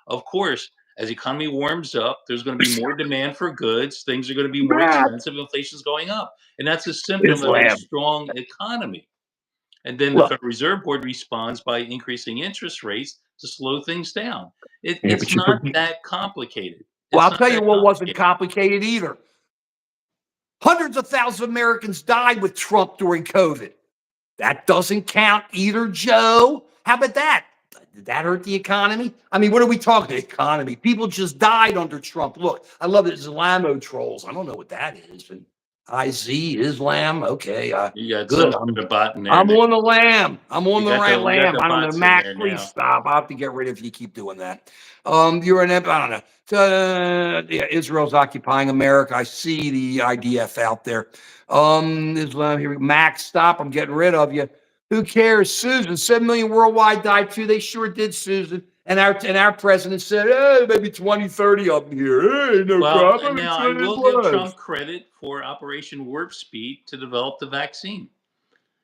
S2: of course, as the economy warms up, there's going to be more demand for goods. Things are going to be more
S1: Matt
S2: expensive. Inflation's going up, and that's a
S1: is
S2: symptom of a
S1: lamb.
S2: strong economy. And then the
S1: Look,
S2: Federal Reserve Board responds by increasing interest rates to slow things down.
S1: yeah,
S2: It's
S1: but you
S2: not
S1: forget.
S2: that complicated.
S1: Well,
S2: It's
S1: I'll
S2: not
S1: tell you
S2: that
S1: what wasn't
S2: complicated.
S1: complicated either. Hundreds of thousands of Americans died with Trump during COVID. That doesn't count either, Joe. How about that? Did that hurt the economy? I mean, what are we talking the economy? People just died under Trump. Look, I love the Islamo trolls. I don't know what that is. And IZ, Islam. Okay,
S2: You got some
S1: good.
S2: sort of bot in there
S1: I'm
S2: now.
S1: on the lamb. I'm on
S2: You
S1: the
S2: got
S1: right
S2: the
S1: lamb. I don't know.
S2: bots in
S1: Mac,
S2: there
S1: please
S2: now.
S1: stop. I'll have to get rid of you keep doing that. You're an, I don't know. Yeah, Israel's occupying America. I see the IDF out there. Islam here. Max, stop. I'm getting rid of you. Who cares? Susan, 7 million worldwide died too. They sure did, Susan. And our president said, hey, maybe 20, 30 of them here. Hey, no
S2: Well,
S1: problem.
S2: now
S1: It's
S2: I
S1: what it
S2: will give
S1: was.
S2: Trump credit for Operation Warp Speed to develop the vaccine.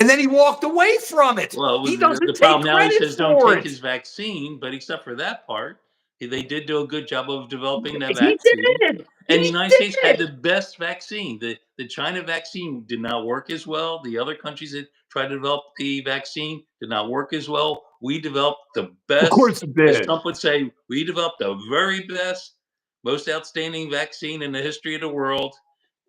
S1: And then he walked away from it.
S2: Well,
S1: He
S2: the
S1: doesn't take
S2: problem now, he
S1: credit
S2: says don't
S1: for
S2: take
S1: it.
S2: his vaccine, but except for that part, they did do a good job of developing the
S1: He
S2: vaccine.
S1: did.
S2: And the
S1: He
S2: United States had
S1: did.
S2: the best vaccine. The China vaccine did not work as well. The other countries that tried to develop the vaccine did not work as well. We developed the
S1: Of
S2: best,
S1: course he
S2: as
S1: did.
S2: Trump would say, we developed the very best, most outstanding vaccine in the history of the world.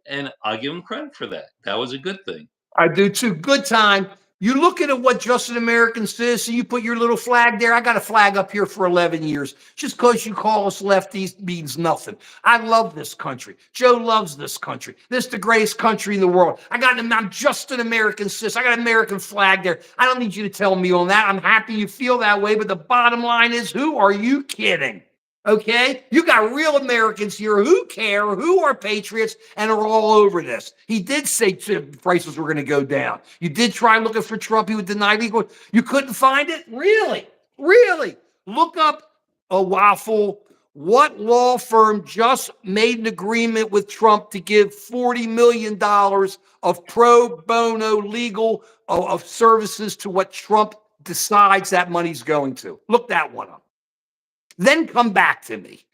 S2: And I give him credit for that. That was a good thing.
S1: I do too. Good time. You look at what Just an American Citizen, you put your little flag there. I got a flag up here for 11 years. Just because you call us lefties means nothing. I love this country. Joe loves this country. This is the greatest country in the world. I'm just an American citizen. I got an American flag there. I don't need you to tell me on that. I'm happy you feel that way. But the bottom line is, who are you kidding? Okay, you got real Americans here who care, who are patriots, and are all over this. He did say prices were going to go down. You did try looking for Trump. He would deny legal. You couldn't find it? Really? Really? Look up a waffle. What law firm just made an agreement with Trump to give $40 million of pro bono legal of services to what Trump decides that money's going to? Look that one up. Then come back to me.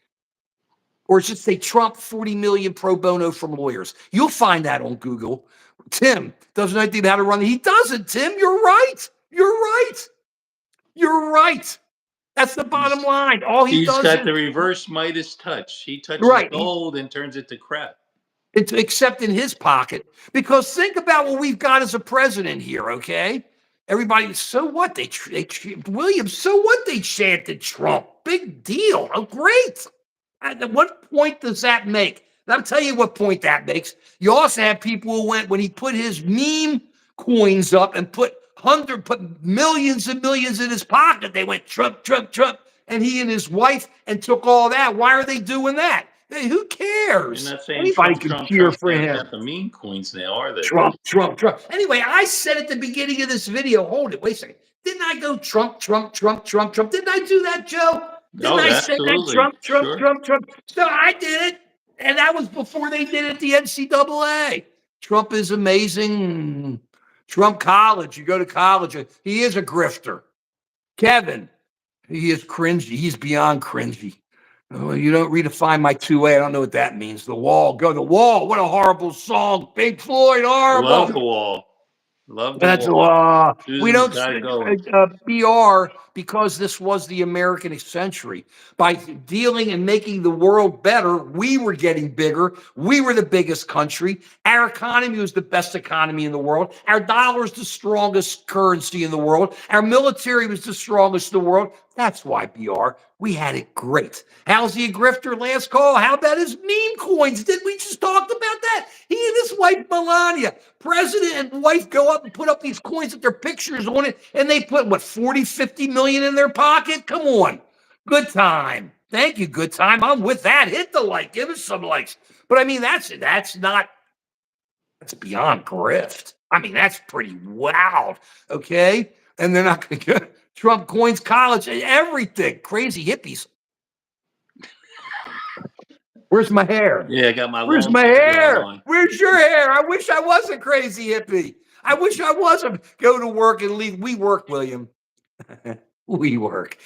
S1: Or it should say Trump 40 million pro bono from lawyers. You'll find that on Google. Tim doesn't know anything how to run. He doesn't, Tim. You're right. You're right. You're right. That's the bottom
S2: He's
S1: line. All he
S2: he's
S1: does
S2: got
S1: is
S2: the reverse Midas touch. He touches
S1: right.
S2: gold and turns it to crap.
S1: It's except in his pocket. Because think about what we've got as a president here, okay? Everybody, so what? William, so what they chanted Trump? Big deal. Oh, great. At what point does that make? And I'll tell you what point that makes. You also have people who went when he put his meme coins up and put millions and millions in his pocket. They went Trump, Trump, Trump, and he and his wife and took all that. Why are they doing that? Hey, who
S2: They're
S1: cares?
S2: not saying
S1: Anybody
S2: Trump,
S1: can
S2: Trump,
S1: cheer
S2: Trump
S1: for
S2: passing
S1: him.
S2: out the meme coins now, are they?
S1: Trump, Trump, Trump. Anyway, I said at the beginning of this video, hold it, wait a second. Didn't I go Trump, Trump, Trump, Trump, Trump? Didn't I do that, Joe? Didn't
S2: Oh,
S1: I say that
S2: absolutely.
S1: Trump, Trump,
S2: Sure.
S1: Trump, Trump? So I did it. And that was before they did it at the NCAA. Trump is amazing. Trump College, you go to college, he is a grifter. Kevin, he is cringy. He's beyond cringy. Oh, you don't redefine my 2A. I don't know what that means. The Wall. Go The Wall. What a horrible song. Pink Floyd, horrible.
S2: Love the Wall. Love the
S1: That's
S2: Wall.
S1: we
S2: Susan's
S1: don't
S2: got
S1: say
S2: it going.
S1: BR because this was the American century. By dealing and making the world better, we were getting bigger. We were the biggest country. Our economy was the best economy in the world. Our dollar is the strongest currency in the world. Our military was the strongest in the world. That's why BR. We had it great. How's he a grifter? Last call. How about his meme coins? Did we just talk about that? He and his wife Melania, president and wife, go up and put up these coins with their pictures on it, and they put what 40, 50 million in their pocket. Come on, good time. Thank you, good time. I'm with that. Hit the like. Give us some likes. But I mean, that's beyond grift. I mean, that's pretty wild. Okay, and they're not going to get Trump coins, college, everything. Crazy hippies. Where's my hair?
S2: Yeah, I got my
S1: Where's
S2: long
S1: my
S2: hair
S1: hair?
S2: on.
S1: Where's your hair? I wish I was a crazy hippie. I wish I wasn't. Go to work and leave. We work, William. We work.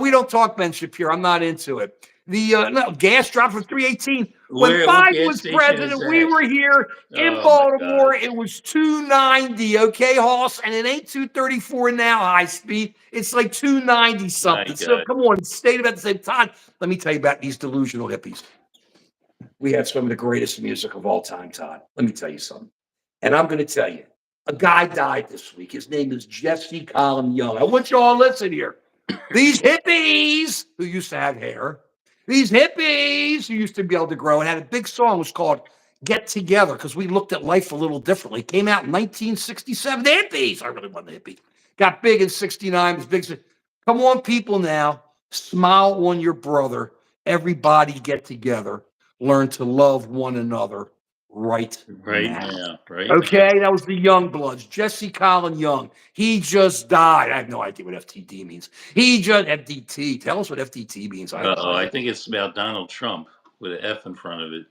S1: We don't talk Ben Shapiro. I'm not into it. The gas dropped from 318. When
S2: What
S1: Biden
S2: gas
S1: was
S2: station
S1: president,
S2: is
S1: we
S2: that?
S1: were here in
S2: Oh, my
S1: Baltimore.
S2: God.
S1: It was 290. Okay, Hoss, and it ain't 234 now. High speed. It's like 290 something.
S2: My
S1: So
S2: God.
S1: come on, it stayed about the same time. Let me tell you about these delusional hippies. We have some of the greatest music of all time, Todd. Let me tell you something. And I'm going to tell you, a guy died this week. His name is Jesse Colin Young. I want you all to listen here. These hippies who used to have hair, these hippies who used to be able to grow and had a big song was called Get Together because we looked at life a little differently. It came out in 1967. The hippies. I really want the hippie. Got big in 69. Was big. Come on, people now. Smile on your brother. Everybody get together. Learn to love one another right now.
S2: Right
S1: Okay, that was the Young Bloods. Jesse Colin Young. He just died. I have no idea what FTD means. He just FDT. Tell us what FDT means. I
S2: now.
S1: have no
S2: I
S1: idea.
S2: think it's about Donald Trump with an F in front of it.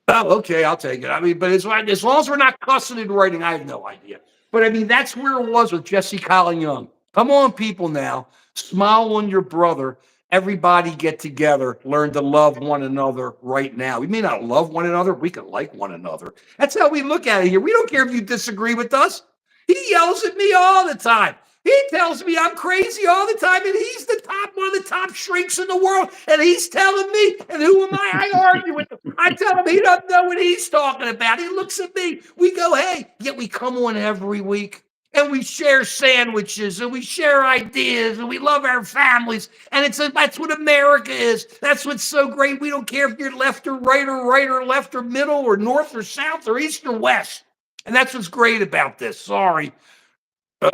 S1: Oh, okay, I'll take it. I mean, but as long as we're not cussing and writing, I have no idea. But I mean, that's where it was with Jesse Colin Young. Come on, people now. Smile on your brother. Everybody get together. Learn to love one another right now. We may not love one another. We can like one another. That's how we look at it here. We don't care if you disagree with us. He yells at me all the time. He tells me I'm crazy all the time, and he's one of the top shrinks in the world, and he's telling me, and who am I? I argue with him. I tell him he doesn't know what he's talking about. He looks at me. We go, hey, yet we come on every week, and we share sandwiches, and we share ideas, and we love our families, and that's what America is. That's what's so great. We don't care if you're left or right or left or middle or north or south or east or west. And that's what's great about this. Sorry.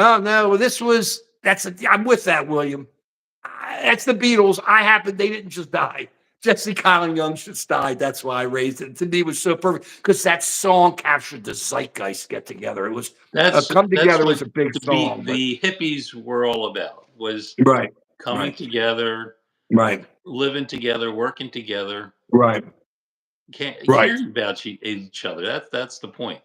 S1: Oh no, I'm with that, William. That's the Beatles. They didn't just die. Jesse Colin Young just died. That's why I raised it. To me, it was so perfect because that song captured the zeitgeist. Get together. It was Come
S2: That's
S1: Together
S2: what
S1: was a big song.
S2: the hippies were all about, was
S1: Right,
S2: coming together,
S1: right,
S2: living together, working together,
S1: right, right,
S2: caring about each other. That's the point.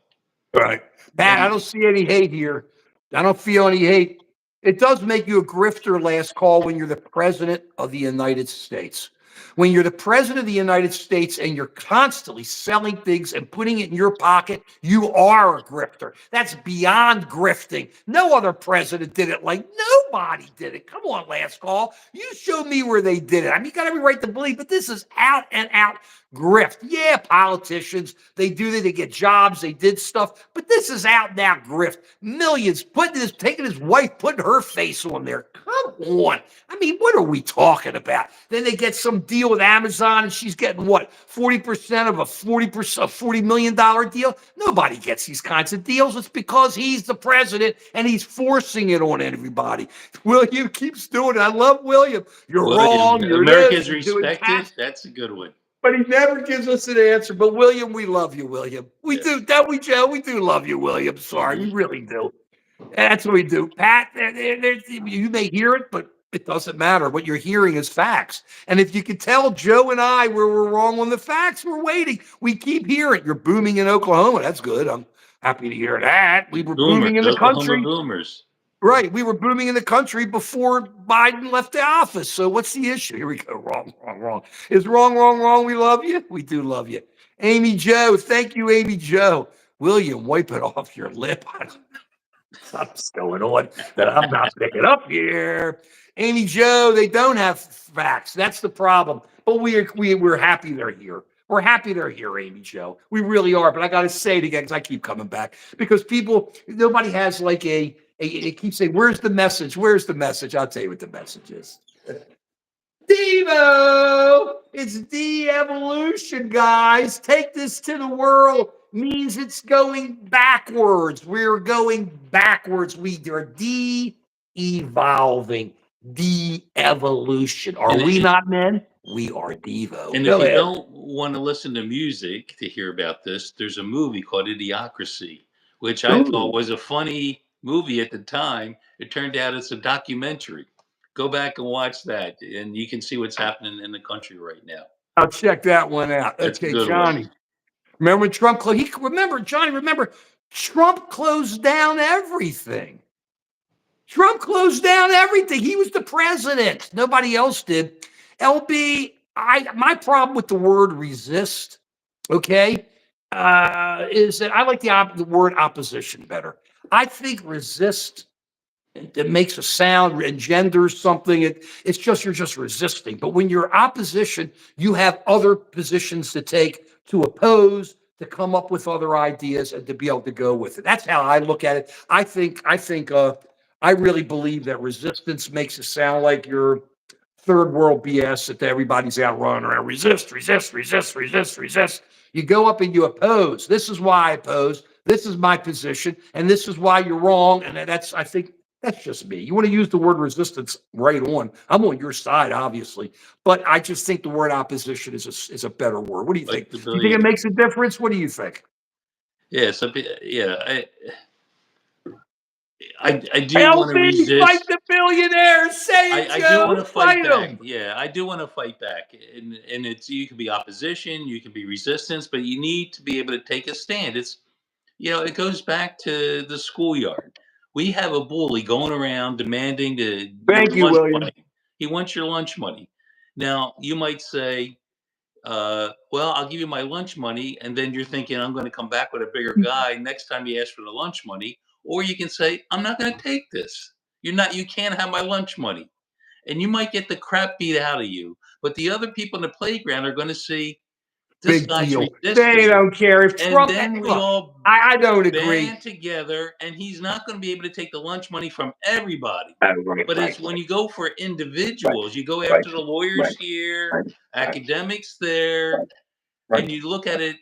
S1: right. Pat, I
S2: And
S1: don't see any hate here. I don't feel any hate. It does make you a grifter, last call, when you're the president of the United States. When you're the president of the United States and you're constantly selling things and putting it in your pocket, you are a grifter. That's beyond grifting. No other president did it like nobody did it. Come on, last call. You show me where they did it. I mean, you got every right to believe, but this is out and out grift. Yeah, politicians, they do that. They get jobs. They did stuff. But this is out and out grift. Millions taking his wife, putting her face on there. Come on. I mean, what are we talking about? Then they get some deal with Amazon and she's getting what? 40% of a $40 million deal? Nobody gets these kinds of deals. It's because he's the president and he's forcing it on everybody. William keeps doing it. I love William. You're wrong. You're
S2: Americans
S1: this. You're doing
S2: respected. That's a good one.
S1: but he never gives us an answer. But William, we love you, William. We
S2: Yeah.
S1: do, don't we, Joe? We do love you, William. Sorry, we really do. That's what we do. Pat, you may hear it, but It doesn't matter. What you're hearing is facts. And if you could tell Joe and I where we're wrong on the facts, we're waiting. We keep hearing you're booming in Oklahoma. That's good. I'm happy to hear that. We were
S2: Boomers,
S1: booming in the
S2: Oklahoma
S1: country.
S2: boomers.
S1: Right. We were booming in the country before Biden left the office. So what's the issue? Here we go. Wrong, wrong, wrong. Is wrong, wrong, wrong. We love you. We do love you. Amy Joe. Thank you, Amy Joe. William, wipe it off your lip. I don't know what's going on that I'm not picking up here. Amy Joe, they don't have facts. That's the problem. But we're happy they're here. We're happy they're here, Amy Joe. We really are. But I got to say it again because I keep coming back because nobody has like they keep saying, where's the message? Where's the message? I'll tell you what the message is. Devo, it's de-evolution, guys. Take this to the world. Means it's going backwards. We're going backwards. We are de-evolving, de-evolution. Are we not men? We are Devo.
S2: And
S1: Go
S2: if you
S1: ahead.
S2: don't want to listen to music to hear about this, there's a movie called Idiocracy, which I thought was a funny movie at the time. It turned out it's a documentary. Go back and watch that, and you can see what's happening in the country right now.
S1: I'll check that one out.
S2: It's a
S1: Okay,
S2: good
S1: Johnny.
S2: one.
S1: Remember when Trump closed? Remember, Trump closed down everything. Trump closed down everything. He was the president. Nobody else did. LB, my problem with the word resist, okay, is that I like the word opposition better. I think resist, it makes a sound, engenders something. It's just you're just resisting. But when you're opposition, you have other positions to take to oppose, to come up with other ideas, and to be able to go with it. That's how I look at it. I really believe that resistance makes it sound like you're third world BS that everybody's out running around. Resist, resist, resist, resist, resist. You go up and you oppose. This is why I oppose. This is my position, and this is why you're wrong. And I think that's just me. You want to use the word resistance, right on. I'm on your side, obviously, but I just think the word opposition is a better word. What do you think? Do you think it makes a difference? What do you think?
S2: Yeah, I do want to
S1: LB, fight
S2: resist.
S1: the billionaires. Say it,
S2: I do want
S1: Joe.
S2: to fight
S1: Fight
S2: back.
S1: them.
S2: Yeah, I do want to fight back. And it's you can be opposition, you can be resistance, but you need to be able to take a stand. It goes back to the schoolyard. We have a bully going around demanding your
S1: Thank you,
S2: lunch
S1: William.
S2: money. He wants your lunch money. Now, you might say, well, I'll give you my lunch money. And then you're thinking, I'm going to come back with a bigger guy next time you ask for the lunch money. Or you can say, I'm not going to take this. You can't have my lunch money. And you might get the crap beat out of you. But the other people in the playground are going to see this
S1: Big
S2: guy's
S1: deal. They
S2: resisting.
S1: don't care if
S2: And
S1: Trump.
S2: then we
S1: Look,
S2: all
S1: I don't agree.
S2: band together, and he's not going to be able to take the lunch money from everybody.
S1: Right,
S2: But it's
S1: right,
S2: when you go for
S1: right,
S2: individuals, you go
S1: right,
S2: after the lawyers
S1: right,
S2: here,
S1: right, right,
S2: academics there,
S1: right,
S2: and you look at it,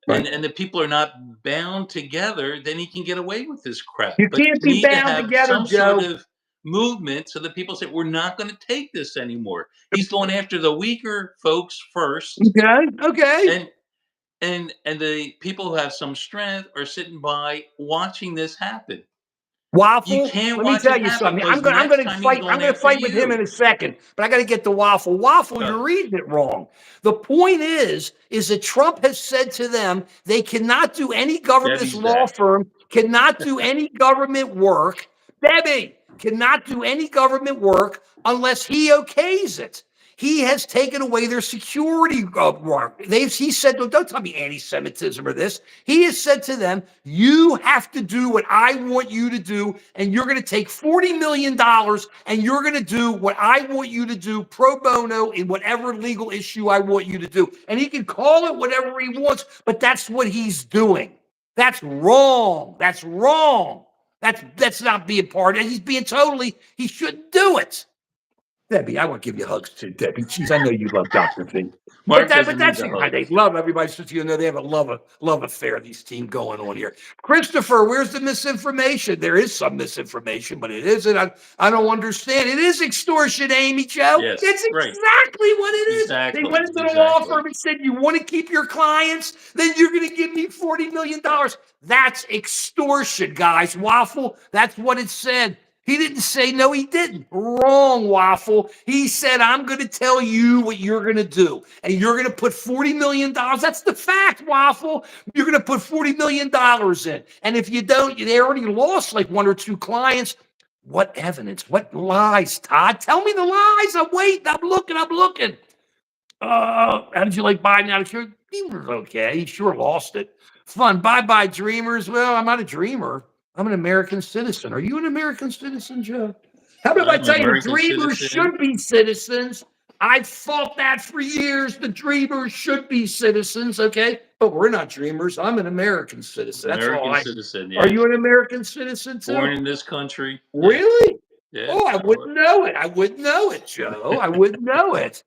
S1: right.
S2: and the people are not bound together, then he can get away with this crap.
S1: You
S2: But
S1: can't
S2: you
S1: be
S2: need to
S1: bound
S2: have
S1: together,
S2: some sort
S1: Joe.
S2: of movement so that people say, we're not going to take this anymore. He's going after the weaker folks first,
S1: Okay, okay.
S2: and the people who have some strength are sitting by watching this happen. You
S1: Waffle,
S2: can't
S1: let me
S2: watch it
S1: tell you
S2: happen
S1: something.
S2: because
S1: I'm
S2: next
S1: gonna
S2: time he's
S1: fight. I'm
S2: going
S1: gonna
S2: after
S1: fight with him in
S2: you.
S1: a second, but I gotta get to Waffle. Waffle,
S2: Uh,
S1: you're reading it wrong. The point is that Trump has said to them they cannot do any government. This
S2: Debbie's
S1: law
S2: back.
S1: firm cannot do any government work. Debbie cannot do any government work unless he okays it. He has taken away their security. He said, don't tell me anti-Semitism or this. He has said to them, you have to do what I want you to do, and you're going to take $40 million and you're going to do what I want you to do pro bono in whatever legal issue I want you to do. And he can call it whatever he wants, but that's what he's doing. That's wrong. That's wrong. That's not being part of it. He's being he shouldn't do it. Debbie, I want to give you hugs too, Debbie. Jeez, I know you love Dr. Finn.
S2: Mark
S1: But
S2: doesn't need
S1: that's
S2: the
S1: the they
S2: hugs.
S1: love everybody. So they have a love affair. These team going on here. Christopher, where's the misinformation? There is some misinformation, but it isn't. I don't understand. It is extortion, Amy Joe.
S2: Yes,
S1: It's
S2: right.
S1: exactly what it is. They
S2: Exactly.
S1: went into the law
S2: Exactly.
S1: firm and said, "You want to keep your clients? Then you're going to give me $40 million." That's extortion, guys. Waffle. That's what it said. He didn't say, no, he didn't. Wrong, Waffle. He said, I'm going to tell you what you're going to do. And you're going to put $40 million. That's the fact, Waffle. You're going to put $40 million in. And if you don't, they already lost like 1 or 2 clients. What evidence? What lies, Todd? Tell me the lies. I'm waiting. I'm looking. How did you like Biden out of here? He was okay. He sure lost it. Fun. Bye-bye, dreamers. Well, I'm not a dreamer. I'm an American citizen. Are you an American citizen, Joe? How about I
S2: I'm an
S1: tell you, the
S2: American
S1: dreamers
S2: citizen.
S1: should be citizens. I've fought that for years. The dreamers should be citizens, okay? But we're not dreamers. I'm an American citizen. That's all
S2: American citizen,
S1: Are
S2: yes.
S1: you an American citizen too?
S2: Born in this country.
S1: Really?
S2: Yeah.
S1: Oh, I wouldn't know it. I wouldn't know it, Joe. I wouldn't know it.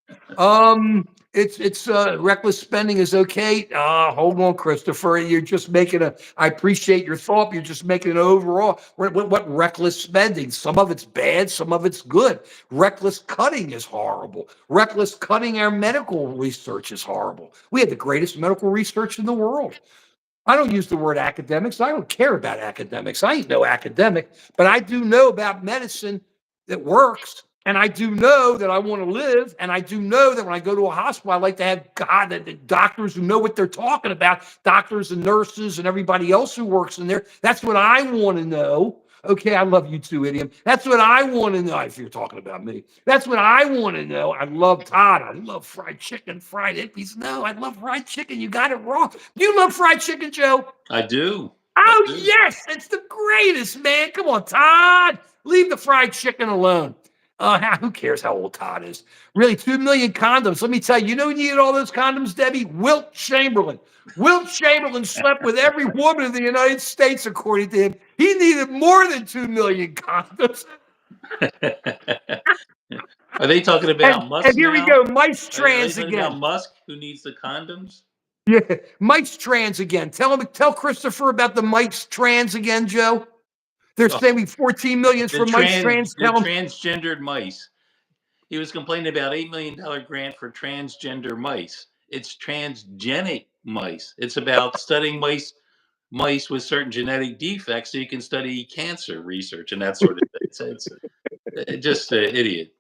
S1: It's reckless spending is okay. Hold on, Christopher. You're just making I appreciate your thought. But you're just making an overall. What reckless spending? Some of it's bad. Some of it's good. Reckless cutting is horrible. Reckless cutting our medical research is horrible. We have the greatest medical research in the world. I don't use the word academics. I don't care about academics. I ain't no academic, but I do know about medicine that works. And I do know that I want to live. And I do know that when I go to a hospital, I like to have the doctors who know what they're talking about, doctors and nurses and everybody else who works in there. That's what I want to know. Okay, I love you too, idiom. That's what I want to know. If you're talking about me, that's what I want to know. I love Todd. I love fried chicken, fried hippies. No, I love fried chicken. You got it wrong. Do you love fried chicken, Joe?
S2: I do.
S1: Oh, yes. It's the greatest, man. Come on, Todd. Leave the fried chicken alone. Who cares how old Todd is? Really, 2 million condoms. Let me tell you, you know who needed all those condoms, Debbie? Wilt Chamberlain. Wilt Chamberlain slept with every woman in the United States, according to him. He needed more than 2 million condoms.
S2: Are they talking about Musk
S1: And here
S2: now?
S1: we go, Mike's
S2: Are
S1: trans
S2: they talking
S1: again.
S2: about Musk who needs the condoms?
S1: Yeah, Mike's trans again. Tell Christopher about the Mike's trans again, Joe. They're saving 14 million for Mike's trans.
S2: The transgendered mice. He was complaining about $8 million grant for transgender mice. It's transgenic mice. It's about studying mice with certain genetic defects so you can study cancer research and that sort of thing. It's just an idiot.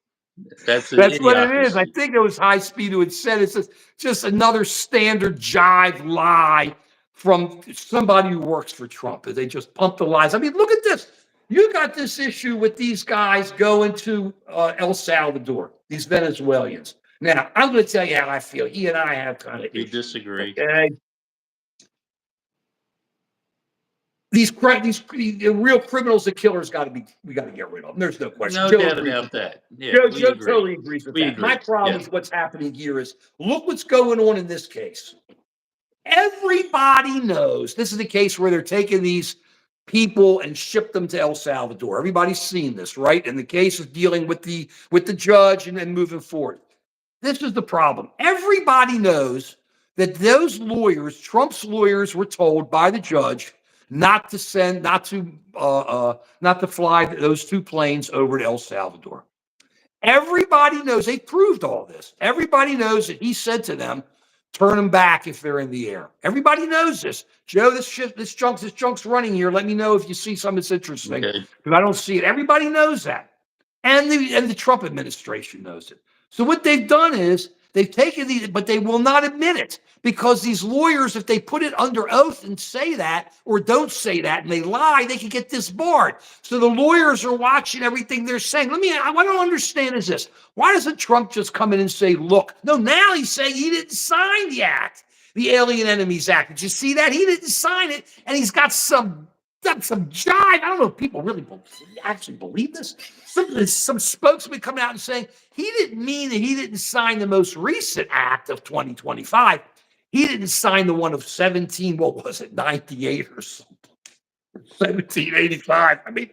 S2: That's
S1: what it is. I
S2: idiocracy.
S1: think it was High Speed who had said it's just another standard jive lie from somebody who works for Trump. They just pump the lies. I mean, look at this. You got this issue with these guys going to El Salvador, these Venezuelans. Now, I'm going to tell you how I feel. He and I have kind of
S2: We
S1: issues.
S2: disagree.
S1: Okay. The real criminals and killers we got to get rid of them. There's no question.
S2: No
S1: Joe
S2: doubt
S1: agrees
S2: about
S1: with
S2: that. Yeah,
S1: Joe
S2: agree.
S1: totally agrees with
S2: We
S1: that.
S2: agree.
S1: My problem
S2: Yeah.
S1: is what's happening here is look what's going on in this case. Everybody knows this is the case where they're taking these people and ship them to El Salvador. Everybody's seen this, right? And the case is dealing with the judge and then moving forward. This is the problem. Everybody knows that those lawyers, Trump's lawyers, were told by the judge not to fly those 2 planes over to El Salvador. Everybody knows they proved all this. Everybody knows that he said to them, turn them back if they're in the air. Everybody knows this. Joe, this junk's running here. Let me know if you see something that's interesting because I don't see it. Everybody knows that. And the Trump administration knows it. So what they've done is they've taken these, but they will not admit it because these lawyers, if they put it under oath and say that or don't say that and they lie, they can get disbarred. So the lawyers are watching everything they're saying. What I don't understand is this. Why doesn't Trump just come in and say, look, no, now he's saying he didn't sign the act, the Alien Enemies Act. Did you see that? He didn't sign it. And he's got some jive. I don't know if people really actually believe this. Some spokesman coming out and saying he didn't mean that he didn't sign the most recent act of 2025. He didn't sign the one of 98 or something. 1785. I mean,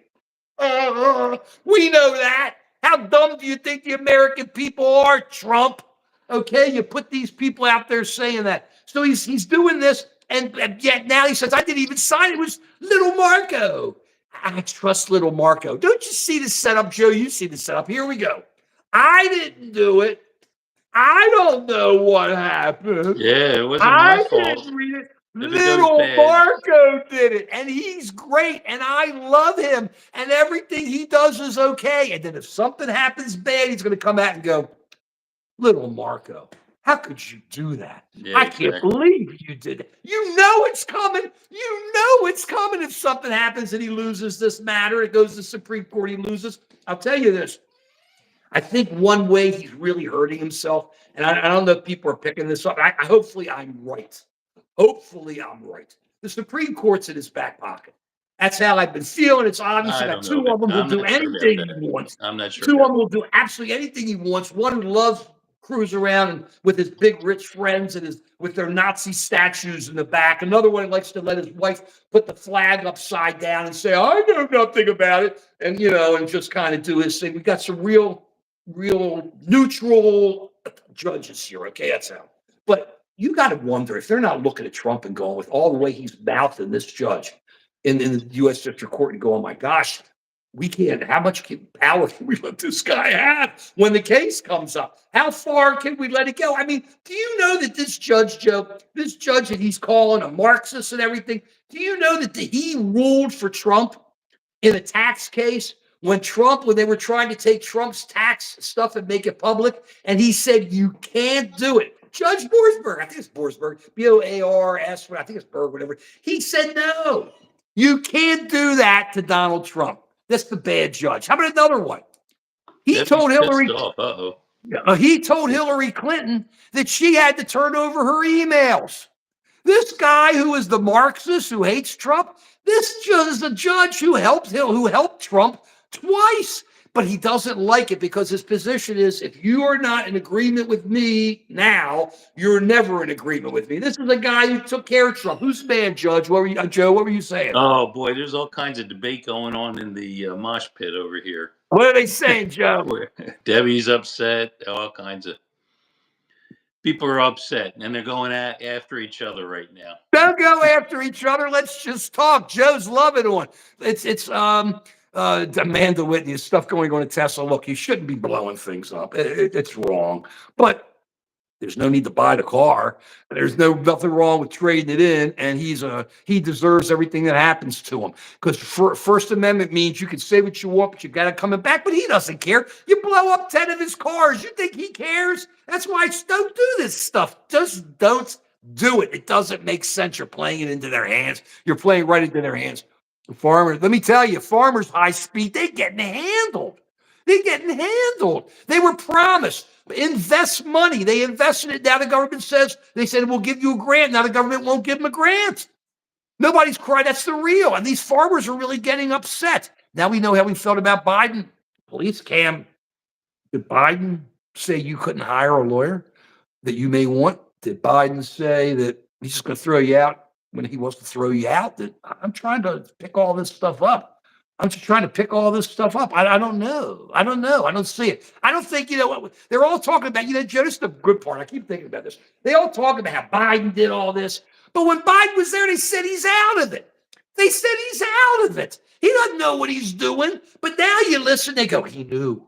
S1: we know that. How dumb do you think the American people are, Trump? Okay, you put these people out there saying that. So he's doing this. And yet now he says, I didn't even sign it. It was little Marco. I trust little Marco. Don't you see the setup, Joe? You see the setup. Here we go. I didn't do it. I don't know what happened.
S2: Yeah, it wasn't my fault.
S1: Didn't read it.
S2: If it goes
S1: Little
S2: bad,
S1: Marco did it, and he's great, and I love him, and everything he does is okay. And then if something happens bad, he's going to come out and go, Little Marco, how could you do that?
S2: yeah,
S1: I can't
S2: exactly.
S1: believe you did it. You know it's coming. You know it's coming if something happens and he loses this matter. It goes to the Supreme Court, he loses. I'll tell you this. I think one way he's really hurting himself, and I don't know if people are picking this up. Hopefully I'm right. Hopefully I'm right. The Supreme Court's in his back pocket. That's how I've been feeling. It's obvious
S2: I
S1: that
S2: don't know
S1: two
S2: about.
S1: of them will
S2: I'm
S1: do
S2: not sure about
S1: anything
S2: that.
S1: he wants.
S2: I'm not sure
S1: Two of
S2: about
S1: them will do absolutely anything he wants. One who loves cruise around and with his big rich friends and his with their Nazi statues in the back. Another one who likes to let his wife put the flag upside down and say, I know nothing about it. And and just kind of do his thing. We got some real neutral judges here. Okay, that's how. But you got to wonder if they're not looking at Trump and going with all the way he's mouthing this judge in the U.S. District Court and going, my gosh, we can't. How much power can we let this guy have when the case comes up? How far can we let it go? I mean, do you know that this judge, Joe, this judge that he's calling a Marxist and everything, do you know that he ruled for Trump in a tax case when they were trying to take Trump's tax stuff and make it public, and he said, you can't do it. Judge Borsberg, I think it's Borsberg, Boars, I think it's Berg, whatever. He said, no, you can't do that to Donald Trump. That's the bad judge. How about another one? He told Hillary. He told Hillary Clinton that she had to turn over her emails. This guy who is the Marxist who hates Trump, this is a judge who helped Trump twice, but he doesn't like it because his position is, if you are not in agreement with me now, you're never in agreement with me. This is a guy who took care of Trump. Who's mad, Judge? Joe, what were you saying?
S2: Oh boy, there's all kinds of debate going on in the mosh pit over here.
S1: What are they saying, Joe?
S2: Debbie's upset. All kinds of people are upset, and they're going after each other right now.
S1: Don't go after each other. Let's just talk. Joe's loving on. It's Amanda Whitney, stuff going on at Tesla. Look, you shouldn't be blowing things up. It's wrong. But there's no need to buy the car. There's nothing wrong with trading it in, and he deserves everything that happens to him. Because First Amendment means you can say what you want, but you got to come back. But he doesn't care. You blow up 10 of his cars. You think he cares? That's why don't do this stuff. Just don't do it. It doesn't make sense. You're playing it into their hands. You're playing right into their hands. The farmers, let me tell you, farmers high speed, they're getting handled. They're getting handled. They were promised. Invest money. They invested it. Now the government says, they said, we'll give you a grant. Now the government won't give them a grant. Nobody's crying. That's the real. And these farmers are really getting upset. Now we know how we felt about Biden. Police cam. Did Biden say you couldn't hire a lawyer that you may want? Did Biden say that he's just going to throw you out when he wants to throw you out? That I'm trying to pick all this stuff up. I'm just trying to pick all this stuff up. I don't know. I don't see it. I don't think, they're all talking about, Joe, this is the good part. I keep thinking about this. They all talk about how Biden did all this. But when Biden was there, they said he's out of it. They said he's out of it. He doesn't know what he's doing. But now you listen, they go, he knew.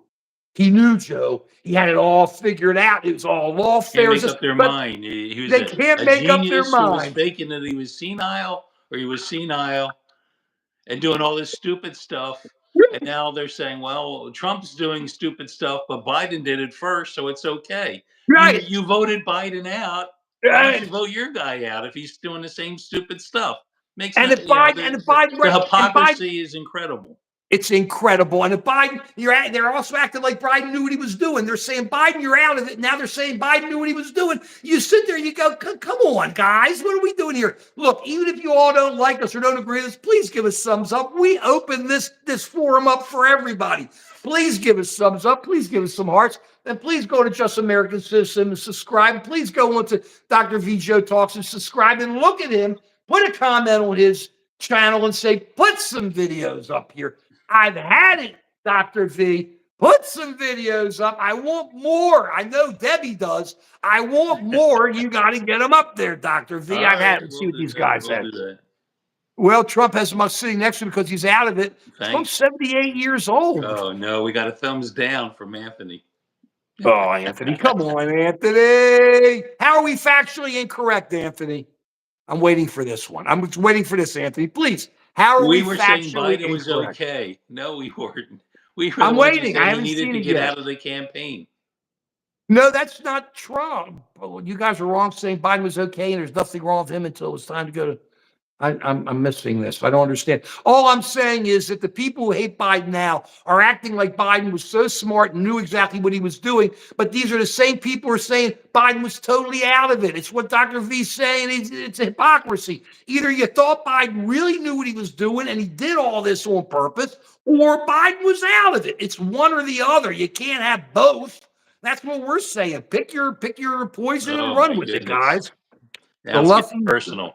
S1: He knew, Joe. He had it all figured out. It was all lawfare.
S2: Can't make up their mind. He was
S1: they can't make up their
S2: genius who was
S1: mind.
S2: faking that he was senile, or he was senile and doing all this stupid stuff. And now they're saying, well, Trump's doing stupid stuff, but Biden did it first, so it's okay.
S1: Right.
S2: You voted Biden out. Why don't you vote your guy out if he's doing the same stupid stuff? The hypocrisy is incredible.
S1: It's incredible. And if Biden, they're also acting like Biden knew what he was doing. They're saying, Biden, you're out of it. Now they're saying Biden knew what he was doing. You sit there and you go, come on, guys. What are we doing here? Look, even if you all don't like us or don't agree with us, please give us thumbs up. We open this forum up for everybody. Please give us thumbs up. Please give us some hearts. And please go to Just American Citizen and subscribe. Please go on to Dr. V. Joe Talks and subscribe and look at him. Put a comment on his channel and say, put some videos up here. I've had it, Dr. V. Put some videos up. I want more. I know Debbie does. I want more. You got to get them up there, Dr. V. I've had it. See what these guys have. Well, Trump has him sitting next to him because he's out of it. Trump's 78 years old.
S2: Oh, no. We got a thumbs down from Anthony.
S1: Oh, Anthony. Come on, Anthony. How are we factually incorrect, Anthony? I'm waiting for this one. I'm just waiting for this, Anthony. Please. How are we
S2: We were saying
S1: factually
S2: Biden was
S1: incorrect?
S2: okay. No, we weren't. We were the
S1: I'm
S2: ones who
S1: waiting. I
S2: said he
S1: haven't
S2: needed
S1: seen
S2: to
S1: it
S2: get
S1: yet.
S2: out of the campaign.
S1: No, that's not Trump. Well, you guys are wrong saying Biden was okay and there's nothing wrong with him until it was time to go to. I'm missing this. I don't understand. All I'm saying is that the people who hate Biden now are acting like Biden was so smart and knew exactly what he was doing. But these are the same people who are saying Biden was totally out of it. It's what Dr. V's saying. It's a hypocrisy. Either you thought Biden really knew what he was doing and he did all this on purpose, or Biden was out of it. It's one or the other. You can't have both. That's what we're saying. Pick your poison and
S2: Oh
S1: run
S2: my
S1: with it,
S2: goodness.
S1: guys. The
S2: Now it's getting
S1: lefties,
S2: personal.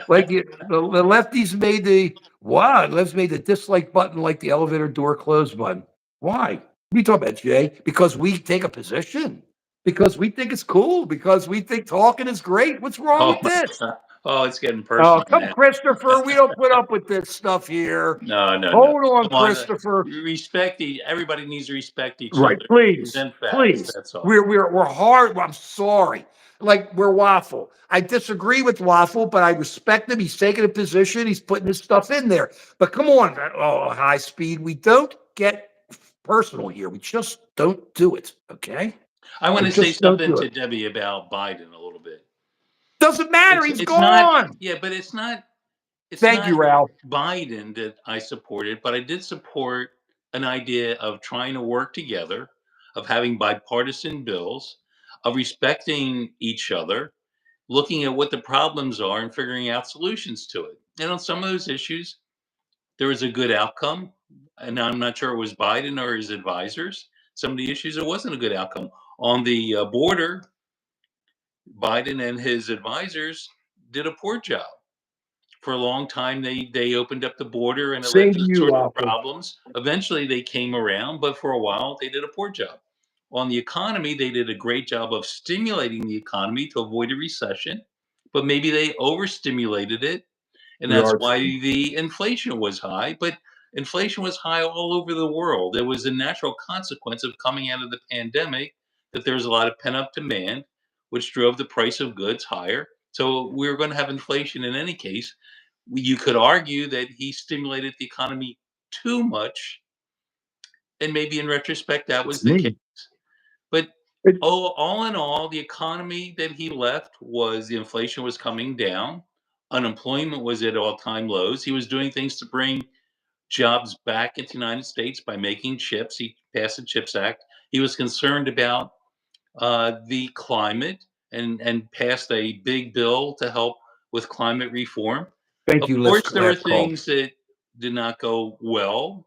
S1: like the lefties made the wow, the lefties made the dislike button like the elevator door close button. Why? What are you talking about, Jay? Because we take a position. Because we think it's cool. Because we think talking is great. What's wrong
S2: Oh
S1: with
S2: my
S1: this?
S2: God. Oh, it's getting
S1: Oh,
S2: personal
S1: come,
S2: now.
S1: Christopher. We don't put up with this stuff here.
S2: No, no, no.
S1: Hold on,
S2: Come on.
S1: Christopher.
S2: Everybody needs to respect each
S1: Right,
S2: other.
S1: please,
S2: Present facts.
S1: please.
S2: That's all.
S1: We're hard. I'm sorry. Like we're Waffle. I disagree with Waffle, but I respect him. He's taking a position. He's putting his stuff in there. But come on, high speed. We don't get personal here. We just don't do it. Okay.
S2: I want
S1: We
S2: to say
S1: just don't
S2: something
S1: do
S2: to
S1: it.
S2: Debbie about Biden a little bit.
S1: Doesn't matter. He's
S2: It's not,
S1: gone.
S2: yeah, but it's
S1: Thank
S2: not
S1: you, Ralph.
S2: Biden that I supported, but I did support an idea of trying to work together, of having bipartisan bills, of respecting each other, looking at what the problems are and figuring out solutions to it. And on some of those issues, there was a good outcome. And I'm not sure it was Biden or his advisors. Some of the issues, it wasn't a good outcome. On the border, Biden and his advisors did a poor job. For a long time, they opened up the border and it led
S1: Same
S2: to
S1: to you,
S2: sorts of
S1: Waffle.
S2: problems. Eventually, they came around, but for a while, they did a poor job. On the economy, they did a great job of stimulating the economy to avoid a recession, but maybe they overstimulated it, and
S1: We
S2: that's
S1: are
S2: why
S1: too.
S2: the inflation was high. But inflation was high all over the world. It was a natural consequence of coming out of the pandemic that there was a lot of pent up demand, which drove the price of goods higher. So we were going to have inflation in any case. You could argue that he stimulated the economy too much, and maybe in retrospect that
S1: It's
S2: was the case.
S1: me.
S2: But
S1: It,
S2: all in all, the economy that he left was the inflation was coming down, unemployment was at all-time lows. He was doing things to bring jobs back into the United States by making chips. He passed the CHIPS Act. He was concerned about the climate and passed a big bill to help with climate reform.
S1: Thank
S2: Of
S1: you,
S2: course, there were
S1: last call.
S2: things that did not go well,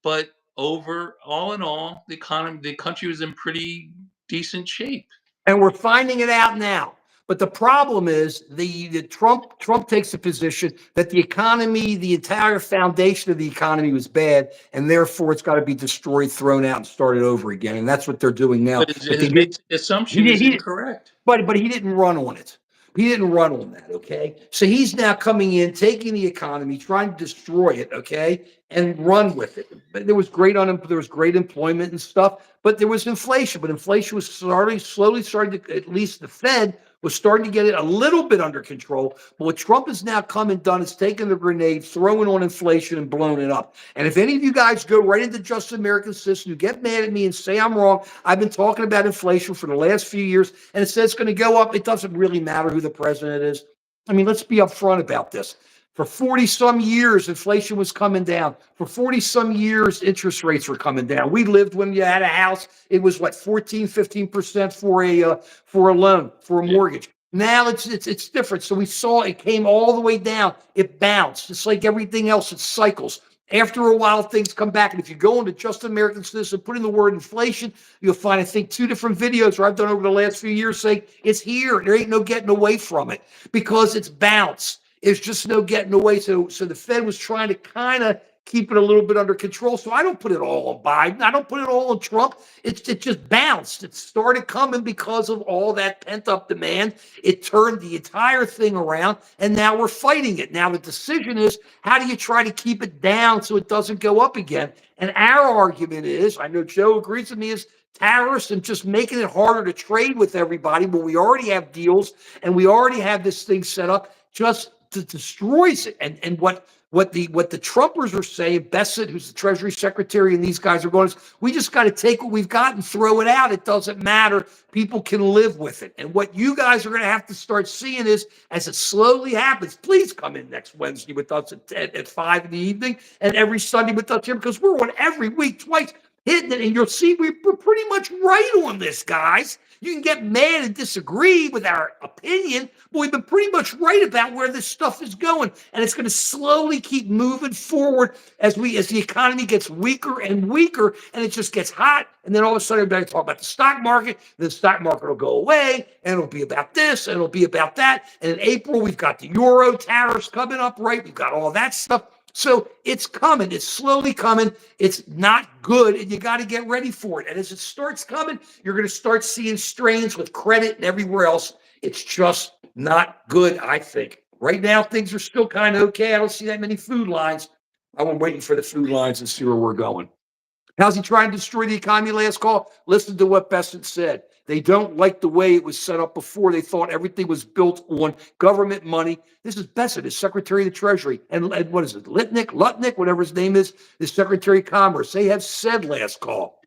S2: but over all in all, the country was in pretty decent shape.
S1: And we're finding it out now. But the problem is the Trump takes a position that the economy, the entire foundation of the economy was bad, and therefore it's got to be destroyed, thrown out, and started over again. And that's what they're doing now.
S2: But his,
S1: But they
S2: his
S1: did.
S2: basic
S1: He
S2: assumption
S1: did.
S2: is
S1: He did.
S2: incorrect.
S1: But he didn't run on it. He didn't run on that. Okay. So he's now coming in, taking the economy, trying to destroy it. Okay, and run with it. But there was there was great employment and stuff, but there was inflation. But inflation was slowly starting to, at least the Fed was starting to get it a little bit under control. But what Trump has now come and done is taken the grenade, throwing on inflation and blown it up. And if any of you guys go right into Just American System, you get mad at me and say I'm wrong. I've been talking about inflation for the last few years, and it says it's going to go up. It doesn't really matter who the president is. I mean, let's be upfront about this. For 40 some years, inflation was coming down. For 40 some years, interest rates were coming down. We lived when you had a house, it was what, 14, 15% for a loan, for a
S2: Yeah.
S1: mortgage. Now it's different. So we saw it came all the way down. It bounced. It's like everything else, it cycles. After a while, things come back. And if you go into Just American Citizen, put in the word inflation, you'll find, I think, 2 different videos where I've done over the last few years saying it's here. There ain't no getting away from it because it's bounced. There's just no getting away. So the Fed was trying to kind of keep it a little bit under control. So I don't put it all on Biden. I don't put it all on Trump. It just bounced. It started coming because of all that pent up demand. It turned the entire thing around, and now we're fighting it. Now the decision is, how do you try to keep it down so it doesn't go up again? And our argument is, I know Joe agrees with me, is tariffs and just making it harder to trade with everybody when we already have deals and we already have this thing set up, just destroys it. And what the Trumpers are saying, Bessent, who's the Treasury Secretary, and these guys are going, is we just got to take what we've got and throw it out. It doesn't matter. People can live with it. And what you guys are going to have to start seeing is, as it slowly happens, please come in next Wednesday with us at 5 in the evening, and every Sunday with us here, because we're on every week, twice, hitting it, and you'll see we're pretty much right on this, guys. You can get mad and disagree with our opinion, but we've been pretty much right about where this stuff is going, and it's going to slowly keep moving forward as the economy gets weaker and weaker, and it just gets hot, and then all of a sudden everybody talk about the stock market, and the stock market will go away, and it'll be about this, and it'll be about that, and in April we've got the Euro tariffs coming up, right? We've got all that stuff. So it's coming. It's slowly coming. It's not good, and you got to get ready for it. And as it starts coming, you're going to start seeing strains with credit and everywhere else. It's just not good, I think. Right now, things are still kind of okay. I don't see that many food lines. I'm waiting for the food lines and see where we're going. How's he trying to destroy the economy? Last call. Listen to what Bessent said. They don't like the way it was set up before. They thought everything was built on government money. This is Bessent, his Secretary of the Treasury. And what is it? Lutnick, whatever his name is Secretary of Commerce. They have said last call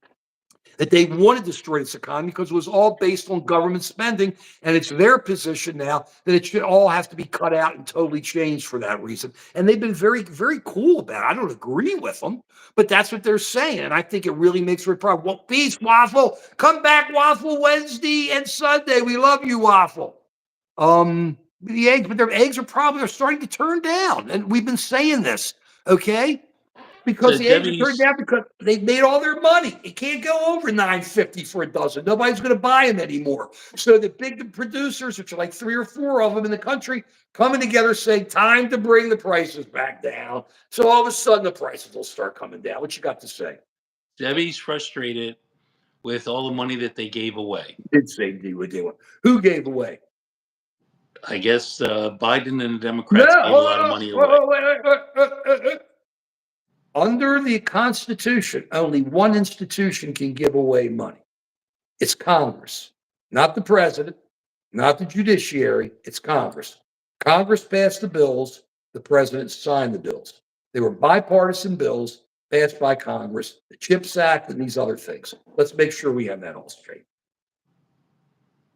S1: that they want to destroy this economy because it was all based on government spending. And it's their position now that it should all have to be cut out and totally changed for that reason. And they've been very, very cool about it. I don't agree with them, but that's what they're saying. And I think it really makes for a problem. Well, peace, Waffle. Come back, Waffle, Wednesday and Sunday. We love you, Waffle. The eggs, but their eggs are starting to turn down. And we've been saying this, okay? Because the eggs are turned down because they've made all their money. It can't go over $9.50 for a dozen. Nobody's going to buy them anymore. So the big producers, which are like 3 or 4 of them in the country, coming together saying, time to bring the prices back down. So all of a sudden the prices will start coming down. What you got to say?
S2: Debbie's frustrated with all the money that they gave away.
S1: Did say who gave away?
S2: I guess Biden and the Democrats gave a lot of money away.
S1: Under the Constitution, only one institution can give away money. It's Congress, not the president, not the judiciary. It's Congress. Congress passed the bills. The president signed the bills. They were bipartisan bills passed by Congress, the CHIPS Act and these other things. Let's make sure we have that all straight.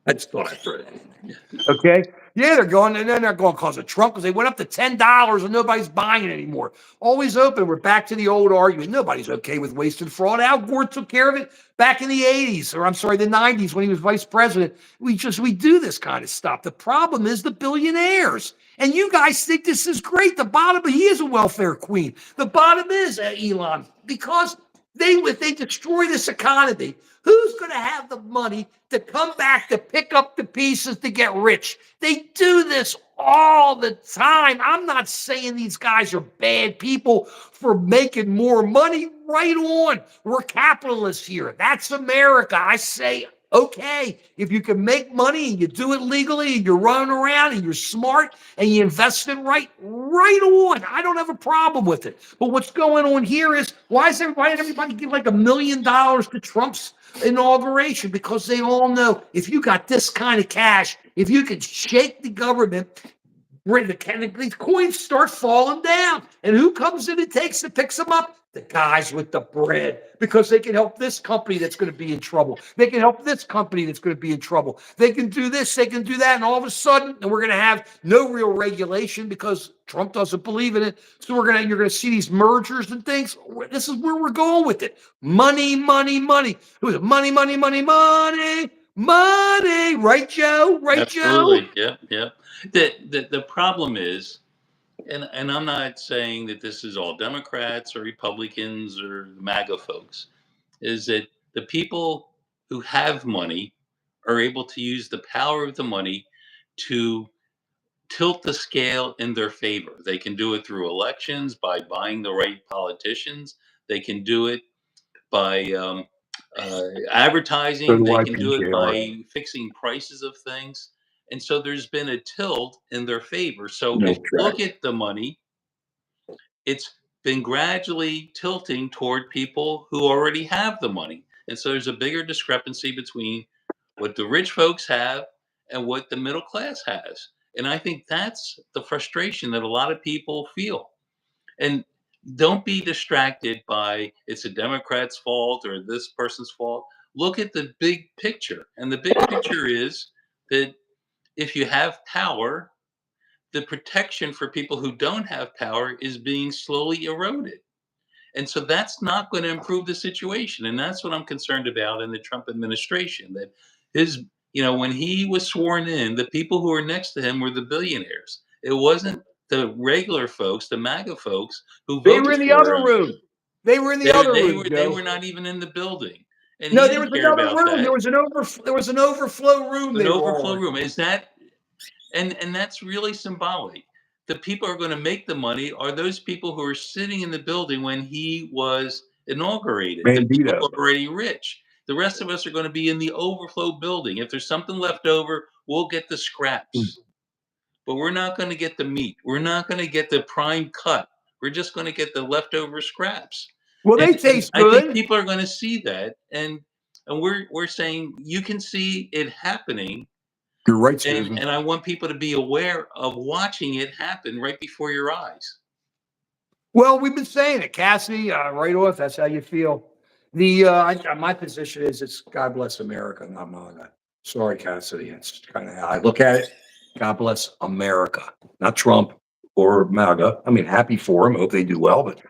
S1: I just thought I'd throw that in there. Okay. Yeah, they're going because of Trump, because they went up to $10 and nobody's buying it anymore. Always open. We're back to the old argument. Nobody's okay with waste and fraud. Al Gore took care of it back in the 80s, or I'm sorry, the 90s when he was vice president. We do this kind of stuff. The problem is the billionaires. And you guys think this is great. The bottom, he is a welfare queen. The bottom is Elon, because if they destroy this economy, who's going to have the money to come back to pick up the pieces to get rich? They do this all the time. I'm not saying these guys are bad people for making more money. Right on. We're capitalists here. That's America. I say, okay, if you can make money and you do it legally and you're running around and you're smart and you invest it right on. I don't have a problem with it. But what's going on here is, why did everybody give like $1 million to Trump's inauguration? Because they all know, if you got this kind of cash, if you could shake the government, the coins start falling down. And who comes in and picks them up? The guys with the bread, because they can help this company that's going to be in trouble. They can help this company that's going to be in trouble. They can do this, they can do that, and all of a sudden, and we're going to have no real regulation because Trump doesn't believe in it. So you're going to see these mergers and things. This is where we're going with it. Money. Who is it? Money. Right, Joe? Right,
S2: Absolutely.
S1: Joe?
S2: Yep. The problem is, and I'm not saying that this is all Democrats or Republicans or MAGA folks, is that the people who have money are able to use the power of the money to tilt the scale in their favor. They can do it through elections by buying the right politicians. They can do it by
S1: So
S2: advertising.
S1: do
S2: They
S1: I,
S2: can do it
S1: PJR.
S2: by fixing prices of things. And so there's been a tilt in their favor. So if
S1: No
S2: you
S1: track.
S2: look at the money, it's been gradually tilting toward people who already have the money. And so there's a bigger discrepancy between what the rich folks have and what the middle class has. And I think that's the frustration that a lot of people feel. And don't be distracted by it's a Democrat's fault or this person's fault. Look at the big picture. And the big picture is that if you have power, the protection for people who don't have power is being slowly eroded. And so that's not going to improve the situation. And that's what I'm concerned about in the Trump administration. That his, when he was sworn in, the people who were next to him were the billionaires. It wasn't the regular folks, the MAGA folks who
S1: They were
S2: voted
S1: in the
S2: for
S1: other
S2: him.
S1: room. They were in the
S2: They,
S1: other
S2: they
S1: room,
S2: were they
S1: Joe.
S2: were not even in the building, and
S1: No,
S2: he
S1: there was
S2: didn't care
S1: another
S2: about
S1: room.
S2: that.
S1: There was an overflow room
S2: An
S1: they were
S2: overflow
S1: all
S2: room is that, and that's really symbolic. The people who are going to make the money are those people who are sitting in the building when he was inaugurated. The
S1: in.
S2: people who
S1: Bandito.
S2: are already rich. The rest of us are going to be in the overflow building. If there's something left over, we'll get the scraps, but we're not going to get the meat. We're not going to get the prime cut. We're just going to get the leftover scraps.
S1: Well,
S2: And,
S1: they
S2: and
S1: taste
S2: I think
S1: good.
S2: people are going to see that, and we're saying you can see it happening,
S1: You're right,
S2: and
S1: Susan.
S2: and I want people to be aware of watching it happen right before your eyes.
S1: Well, we've been saying it, Cassie. Right off, that's how you feel. My position is it's God bless America, not MAGA. Sorry, Cassidy. It's kind of how I look at it. God bless America, not Trump or MAGA. I mean, happy for them. Hope they do well, but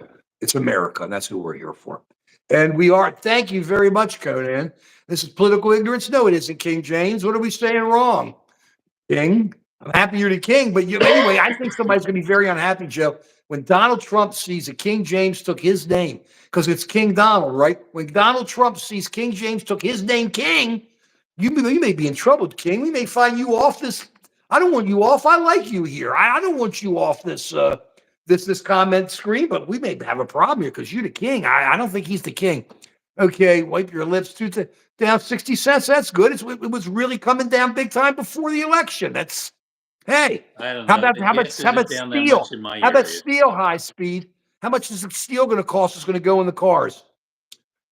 S1: it's America, and that's who we're here for. And we are. Thank you very much, Conan. This is political ignorance. No, it isn't, King James. What are we saying wrong? King. I'm happy you're the king, but anyway, I think somebody's going to be very unhappy, Joe, when Donald Trump sees that King James took his name because it's King Donald, right? When Donald Trump sees King James took his name, King, you may be in trouble, King. We may find you off this. I don't want you off. I like you here. I don't want you off this comment screen, but we may have a problem here because you're the king. I don't think he's the king. Okay, wipe your lips. Down 60 cents. That's good. It was really coming down big time before the election. That's hey.
S2: I don't
S1: How
S2: know.
S1: about
S2: The
S1: how about
S2: gas
S1: how
S2: isn't
S1: about
S2: down that much
S1: steel?
S2: in my
S1: How about
S2: area.
S1: steel high speed? How much is the steel going to cost? Is going to go in the cars?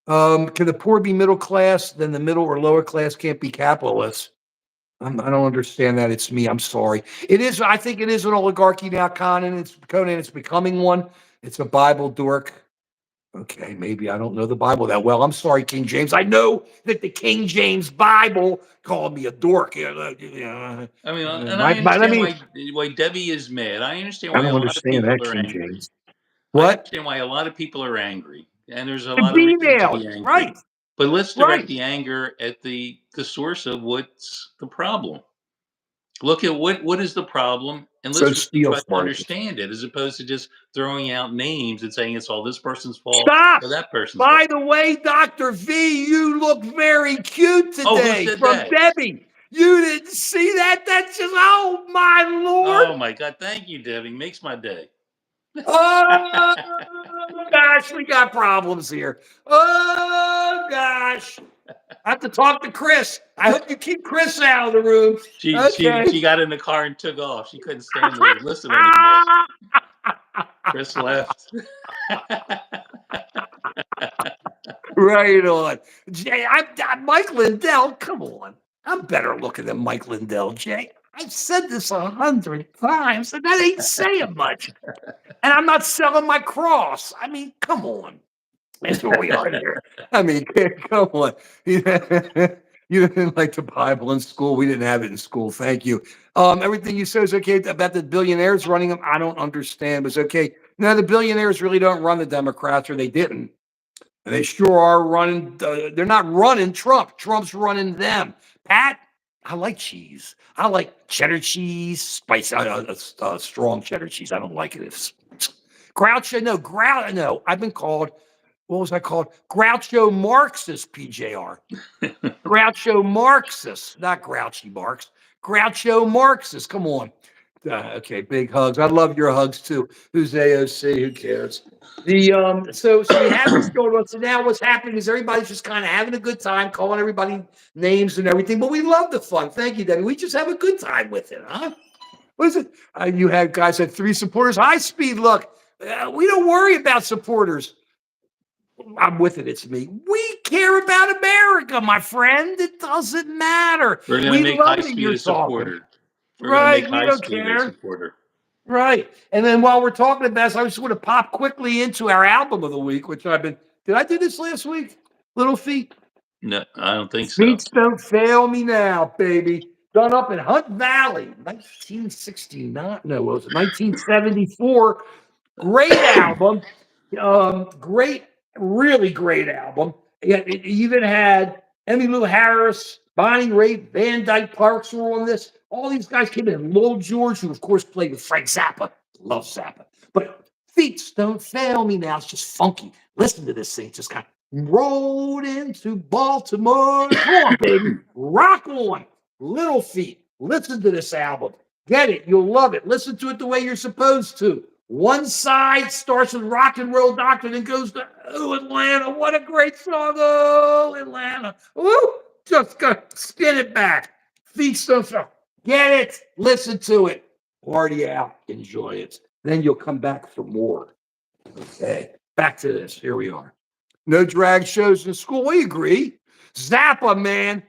S1: Can the poor be middle class? Then the middle or lower class can't be capitalists. I don't understand that. It's me. I'm sorry. It is. I think it is an oligarchy now, Conan. It's becoming one. It's a Bible dork. Okay, maybe I don't know the Bible that well. I'm sorry, King James. I know that the King James Bible called me a dork.
S2: I mean, and I
S1: Let
S2: understand
S1: me.
S2: why Debbie is mad. I understand
S1: I
S2: why a
S1: don't
S2: lot of
S1: understand
S2: people
S1: that,
S2: are
S1: King
S2: angry.
S1: James.
S2: I
S1: What?
S2: understand why a lot of people are angry, and there's a
S1: The
S2: lot of reason to
S1: females.
S2: be angry.
S1: Right.
S2: But let's direct
S1: Right.
S2: the anger at the source of what's the problem. Look at what is the problem, and
S1: So
S2: let's really
S1: steel
S2: try to
S1: sparkles.
S2: understand it, as opposed to just throwing out names and saying it's all this person's fault
S1: Stop.
S2: or that person's fault.
S1: By the way, Dr. V, you look very cute
S2: Oh, who
S1: today
S2: said
S1: from
S2: that?
S1: Debbie. You didn't see that? That's just, oh my Lord.
S2: Oh my God! Thank you, Debbie. Makes my day.
S1: Oh gosh, we got problems here. Oh gosh. I have to talk to Chris. I hope you keep Chris out of the room.
S2: She she
S1: Okay.
S2: she got in the car and took off. She couldn't stand to listen anymore. Chris left.
S1: Right on. Jay, Mike Lindell, come on. I'm better looking than Mike Lindell, Jay. I've said this 100 times, and that ain't saying much. And I'm not selling my cross. I mean, come on. That's where we are here. I mean, come on. You didn't like the Bible in school. We didn't have it in school. Thank you. Everything you said is okay about the billionaires running them. I don't understand, but it's okay. No, the billionaires really don't run the Democrats, or they didn't. And they sure are running. They're not running Trump. Trump's running them. Pat, I like cheese. I like cheddar cheese, spicy, strong cheddar cheese. I don't like it. It's Groucho. No. I've been called. What was I called? Groucho Marxist, PJR. Groucho Marxist, not Grouchy Marx. Groucho Marxist. Come on. Okay, big hugs. I love your hugs too. Who's AOC? Who cares? So we have this going on. So now what's happening is everybody's just kind of having a good time, calling everybody names and everything. But we love the fun. Thank you, Debbie. We just have a good time with it, huh? What is it? You had guys had 3 supporters. High speed. Look, we don't worry about supporters. I'm with it. It's me. We care about America, my friend. It doesn't matter.
S2: We're going to
S1: We
S2: make
S1: love
S2: high
S1: that
S2: speed
S1: you're
S2: a
S1: talking.
S2: supporter. We're going to make
S1: Right. We
S2: high
S1: don't
S2: speed a
S1: care.
S2: supporter.
S1: Right. And then while we're talking about this, I just want to pop quickly into our album of the week, which did I do this last week? Little Feet.
S2: No, I don't think so.
S1: Feet don't fail me now, baby. Done up in Hunt Valley, 1969. No, what was it? 1974. Great album. Great, really great album. It even had Emmylou Harris, Bonnie Raitt, Van Dyke Parks were on this. All these guys came in. Lil George, who of course played with Frank Zappa. Love Zappa. But Feet don't fail me now. It's just funky. Listen to this thing. Just kind of rode into Baltimore. Come on, baby. Rock on. Little Feet. Listen to this album. Get it. You'll love it. Listen to it the way you're supposed to. One side starts with Rock and Roll Doctor, then goes to Oh Atlanta. What a great song. Oh Atlanta. Woo! Just go spin it back. Feet don't fail. Get it. Listen to it. Party out. Enjoy it. Then you'll come back for more. Okay. Back to this. Here we are. No drag shows in school. We agree. Zappa, man.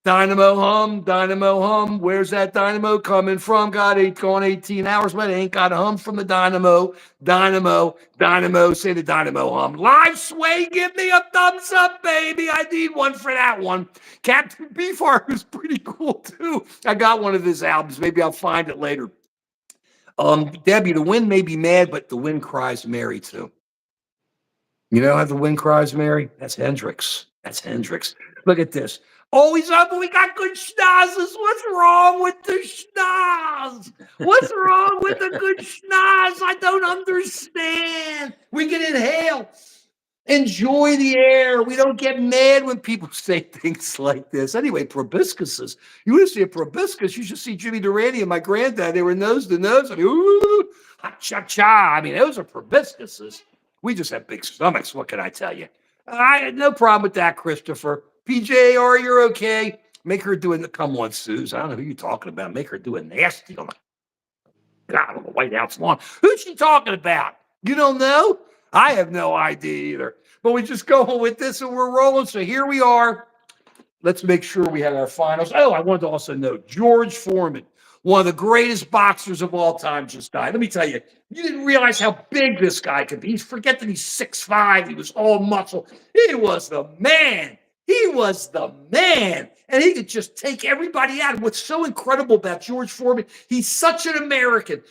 S1: Dynamo hum. Where's that dynamo coming from? Got 18 hours, but it ain't got a hum from the dynamo. Dynamo, say the dynamo hum. Live Sway, give me a thumbs up, baby. I need one for that one. Captain Beefheart was pretty cool too. I got one of his albums. Maybe I'll find it later. Debbie, the wind may be mad, but the wind cries Mary too. You know how the wind cries Mary? That's Hendrix. Look at this. Always up, but we got good schnozzes. What's wrong with the schnoz? What's wrong with the good schnoz? I don't understand. We can inhale. Enjoy the air. We don't get mad when people say things like this. Anyway, proboscises. You want to see a proboscis? You should see Jimmy Durante and my granddad. They were nose to nose. I mean, ooh, ha-cha-cha. I mean, those are proboscises. We just have big stomachs. What can I tell you? I had no problem with that, Christopher. PJR, you're okay. Make her do it. Come on, Suze. I don't know who you're talking about. Make her do a nasty on the White House lawn. Who's she talking about? You don't know? I have no idea either. But we just go with this and we're rolling. So here we are. Let's make sure we have our finals. Oh, I wanted to also note George Foreman, one of the greatest boxers of all time, just died. Let me tell you, you didn't realize how big this guy could be. Forget that he's 6'5". He was all muscle. He was the man. And he could just take everybody out. And what's so incredible about George Foreman, he's such an American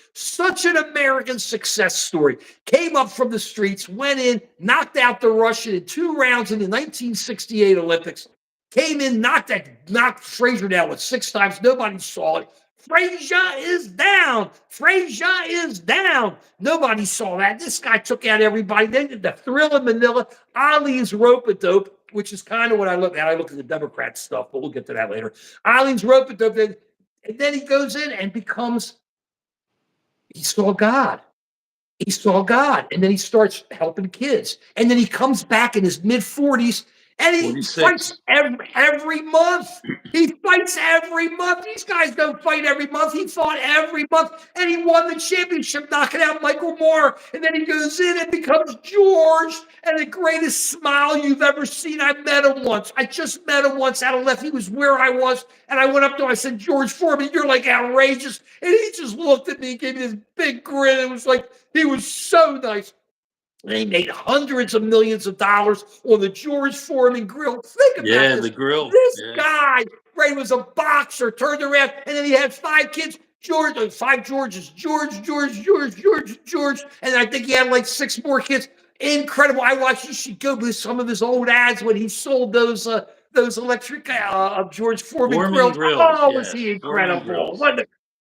S1: success story. Came up from the streets, went in, knocked out the Russian in 2 rounds in the 1968 Olympics. Came in, knocked Frazier down with 6 times. Nobody saw it. Frazier is down. Nobody saw that. This guy took out everybody. Then did the Thrill in Manila, Ali's rope-a-dope, which is kind of what I look at. I look at the Democrat stuff, but we'll get to that later. Ali's rope-a-dope. And then he goes in and he saw God. And then he starts helping kids. And then he comes back in his mid-40s. And he
S2: 46.
S1: fights every month. These guys don't fight every month. He fought every month. And he won the championship, knocking out Michael Moore. And then he goes in and becomes George. And the greatest smile you've ever seen. I just met him once out of left. He was where I was. And I went up to him. I said, George Foreman, you're like outrageous. And he just looked at me and gave me this big grin. It was like, he was so nice. And he made hundreds of millions of dollars on the George Foreman grill. Think about this.
S2: The grill.
S1: This guy, Ray, was a boxer, turned around, and then he had 5 kids. 5 Georges. George. And I think he had like 6 more kids. Incredible. I watched, you should go with some of his old ads when he sold those electric George Foreman grills. Oh, was he incredible.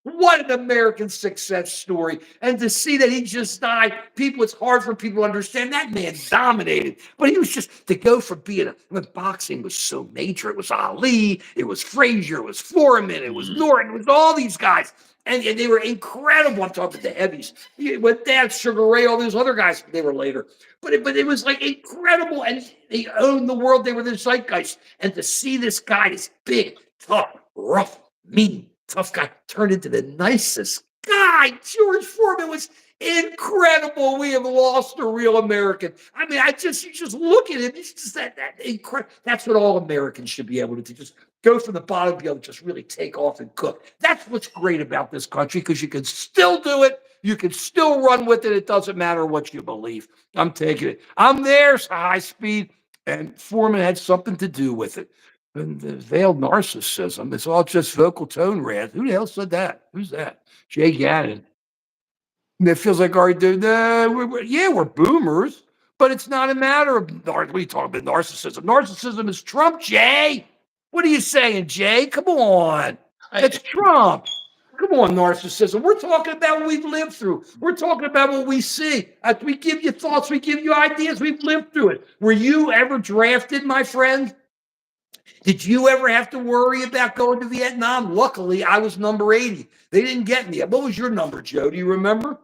S1: What an American success story. And to see that he just died, it's hard for people to understand. That man dominated. But he was just, to go from boxing was so major. It was Ali, it was Frazier, it was Foreman, it was Norton, it was all these guys. And they were incredible. I'm talking about the heavies. With that, Sugar Ray, all those other guys, they were later. But it was like incredible. And they owned the world. They were the zeitgeist. And to see this guy, this big, tough, rough, mean, tough guy, turned into the nicest guy. George Foreman was incredible. We have lost a real American. I mean, you just look at him. It's just that incredible. That's what all Americans should be able to do. Just go from the bottom, be able to just really take off and cook. That's what's great about this country, because you can still do it. You can still run with it. It doesn't matter what you believe. I'm taking it. I'm there, high speed, and Foreman had something to do with it. And the veiled narcissism, it's all just vocal tone rant. Who the hell said that? Who's that? Jay Gannon. And it feels like, we're boomers, but it's not a matter of, what are you talking about, narcissism? Narcissism is Trump, Jay. What are you saying, Jay? Come on. It's Trump. Come on, narcissism. We're talking about what we've lived through. We're talking about what we see. We give you thoughts. We give you ideas. We've lived through it. Were you ever drafted, my friend? Did you ever have to worry about going to Vietnam? Luckily, I was number 80. They didn't get me. What was your number, Joe? Do you remember?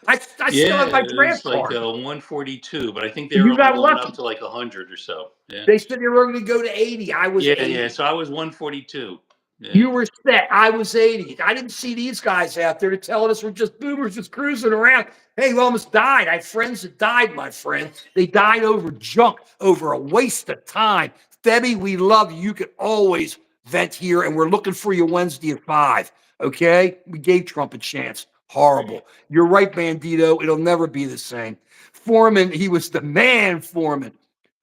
S1: I still have my draft
S2: it's like
S1: card.
S2: 142, but I think they were
S1: You
S2: only
S1: got
S2: going
S1: lucky.
S2: up to like 100 or so. Yeah.
S1: They said they were going to go to 80. I was 80.
S2: Yeah. So I was 142. Yeah.
S1: You were set. I was 80. I didn't see these guys out there telling us we're just boomers, just cruising around. Hey, we almost died. I have friends that died, my friend. They died over junk, over a waste of time. Debbie, we love you. You can always vent here, and we're looking for you Wednesday at 5. Okay? We gave Trump a chance. Horrible. You're right, Bandito. It'll never be the same. Foreman, he was the man, Foreman.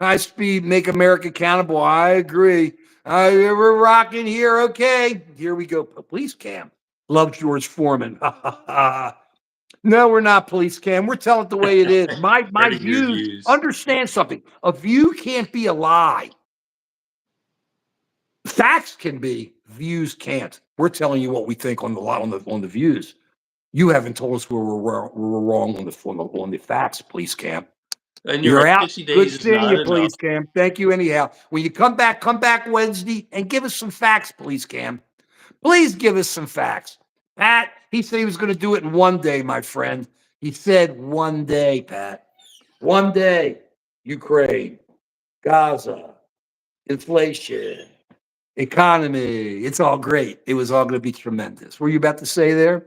S1: High speed, make America accountable. I agree. We're rocking here. Okay. Here we go. Police cam. Love George Foreman. No, we're not police cam. We're telling it the way it is. My views, understand something. A view can't be a lie. Facts can be, views can't. We're telling you what we think on the views. You haven't told us where we're wrong on the facts, police cam.
S2: And
S1: you're
S2: right,
S1: out.
S2: 60 days
S1: Good
S2: is
S1: seeing
S2: not
S1: you,
S2: enough.
S1: police cam. Thank you anyhow. When you come back Wednesday and give us some facts, police cam. Please give us some facts. Pat, he said he was going to do it in one day, my friend. He said one day, Pat. One day. Ukraine, Gaza, inflation, economy. It's all great. It was all going to be tremendous. What were you about to say there?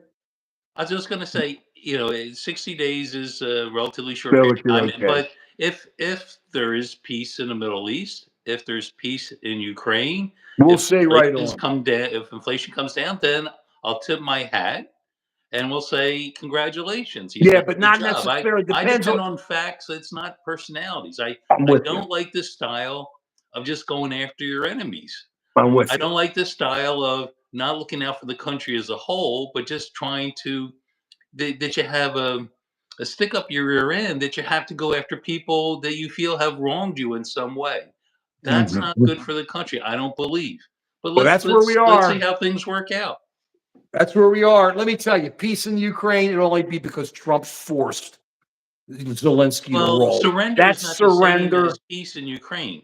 S2: I was just going to say, 60 days is a relatively short period of time.
S1: Okay.
S2: But if there is peace in the Middle East, if there's peace in Ukraine,
S1: we'll
S2: if
S1: say right on.
S2: if inflation comes down, then I'll tip my hat and we'll say congratulations.
S1: Yeah, but not necessarily.
S2: I
S1: Depends
S2: depend on facts. It's not personalities. I don't like this style of just going after your enemies.
S1: I'm with
S2: I
S1: you.
S2: don't like this style of not looking out for the country as a whole, but just trying to that you have a stick up your rear end, that you have to go after people that you feel have wronged you in some way. That's not good for the country, I don't believe. But
S1: that's where we
S2: let's see
S1: are.
S2: how things work out.
S1: That's where we are. Let me tell you, peace in Ukraine, it'll only be because Trump forced Zelensky to roll.
S2: Surrender
S1: That's
S2: is not
S1: surrender.
S2: the same as peace in Ukraine.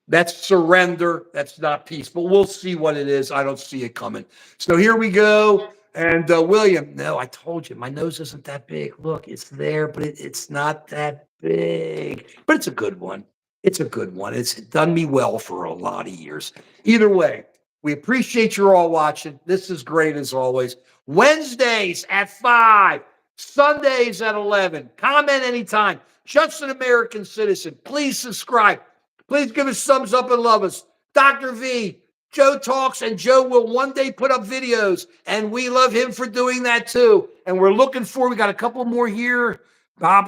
S1: That's surrender. That's not peace. But we'll see what it is. I don't see it coming. So here we go. And William, no, I told you, my nose isn't that big. Look, it's there, but it's not that big. But it's a good one. It's a good one. It's done me well for a lot of years. Either way, we appreciate you all watching. This is great as always. Wednesdays at 5, Sundays at 11. Comment anytime. Just an American citizen. Please subscribe. Please give us thumbs up and love us. Dr. V, Joe talks, and Joe will one day put up videos, and we love him for doing that too. And we're looking for, we got a couple more here. Bob,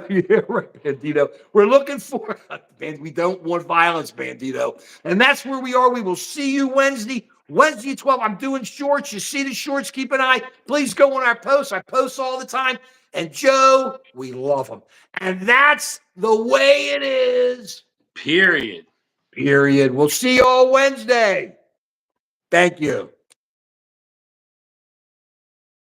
S1: yeah, right, Bandito. We're looking for, man, we don't want violence, Bandito. And that's where we are. We will see you Wednesday 12. I'm doing shorts. You see the shorts, keep an eye. Please go on our posts. I post all the time. And Joe, we love him. And that's the way it is.
S2: Period.
S1: We'll see you all Wednesday. Thank you.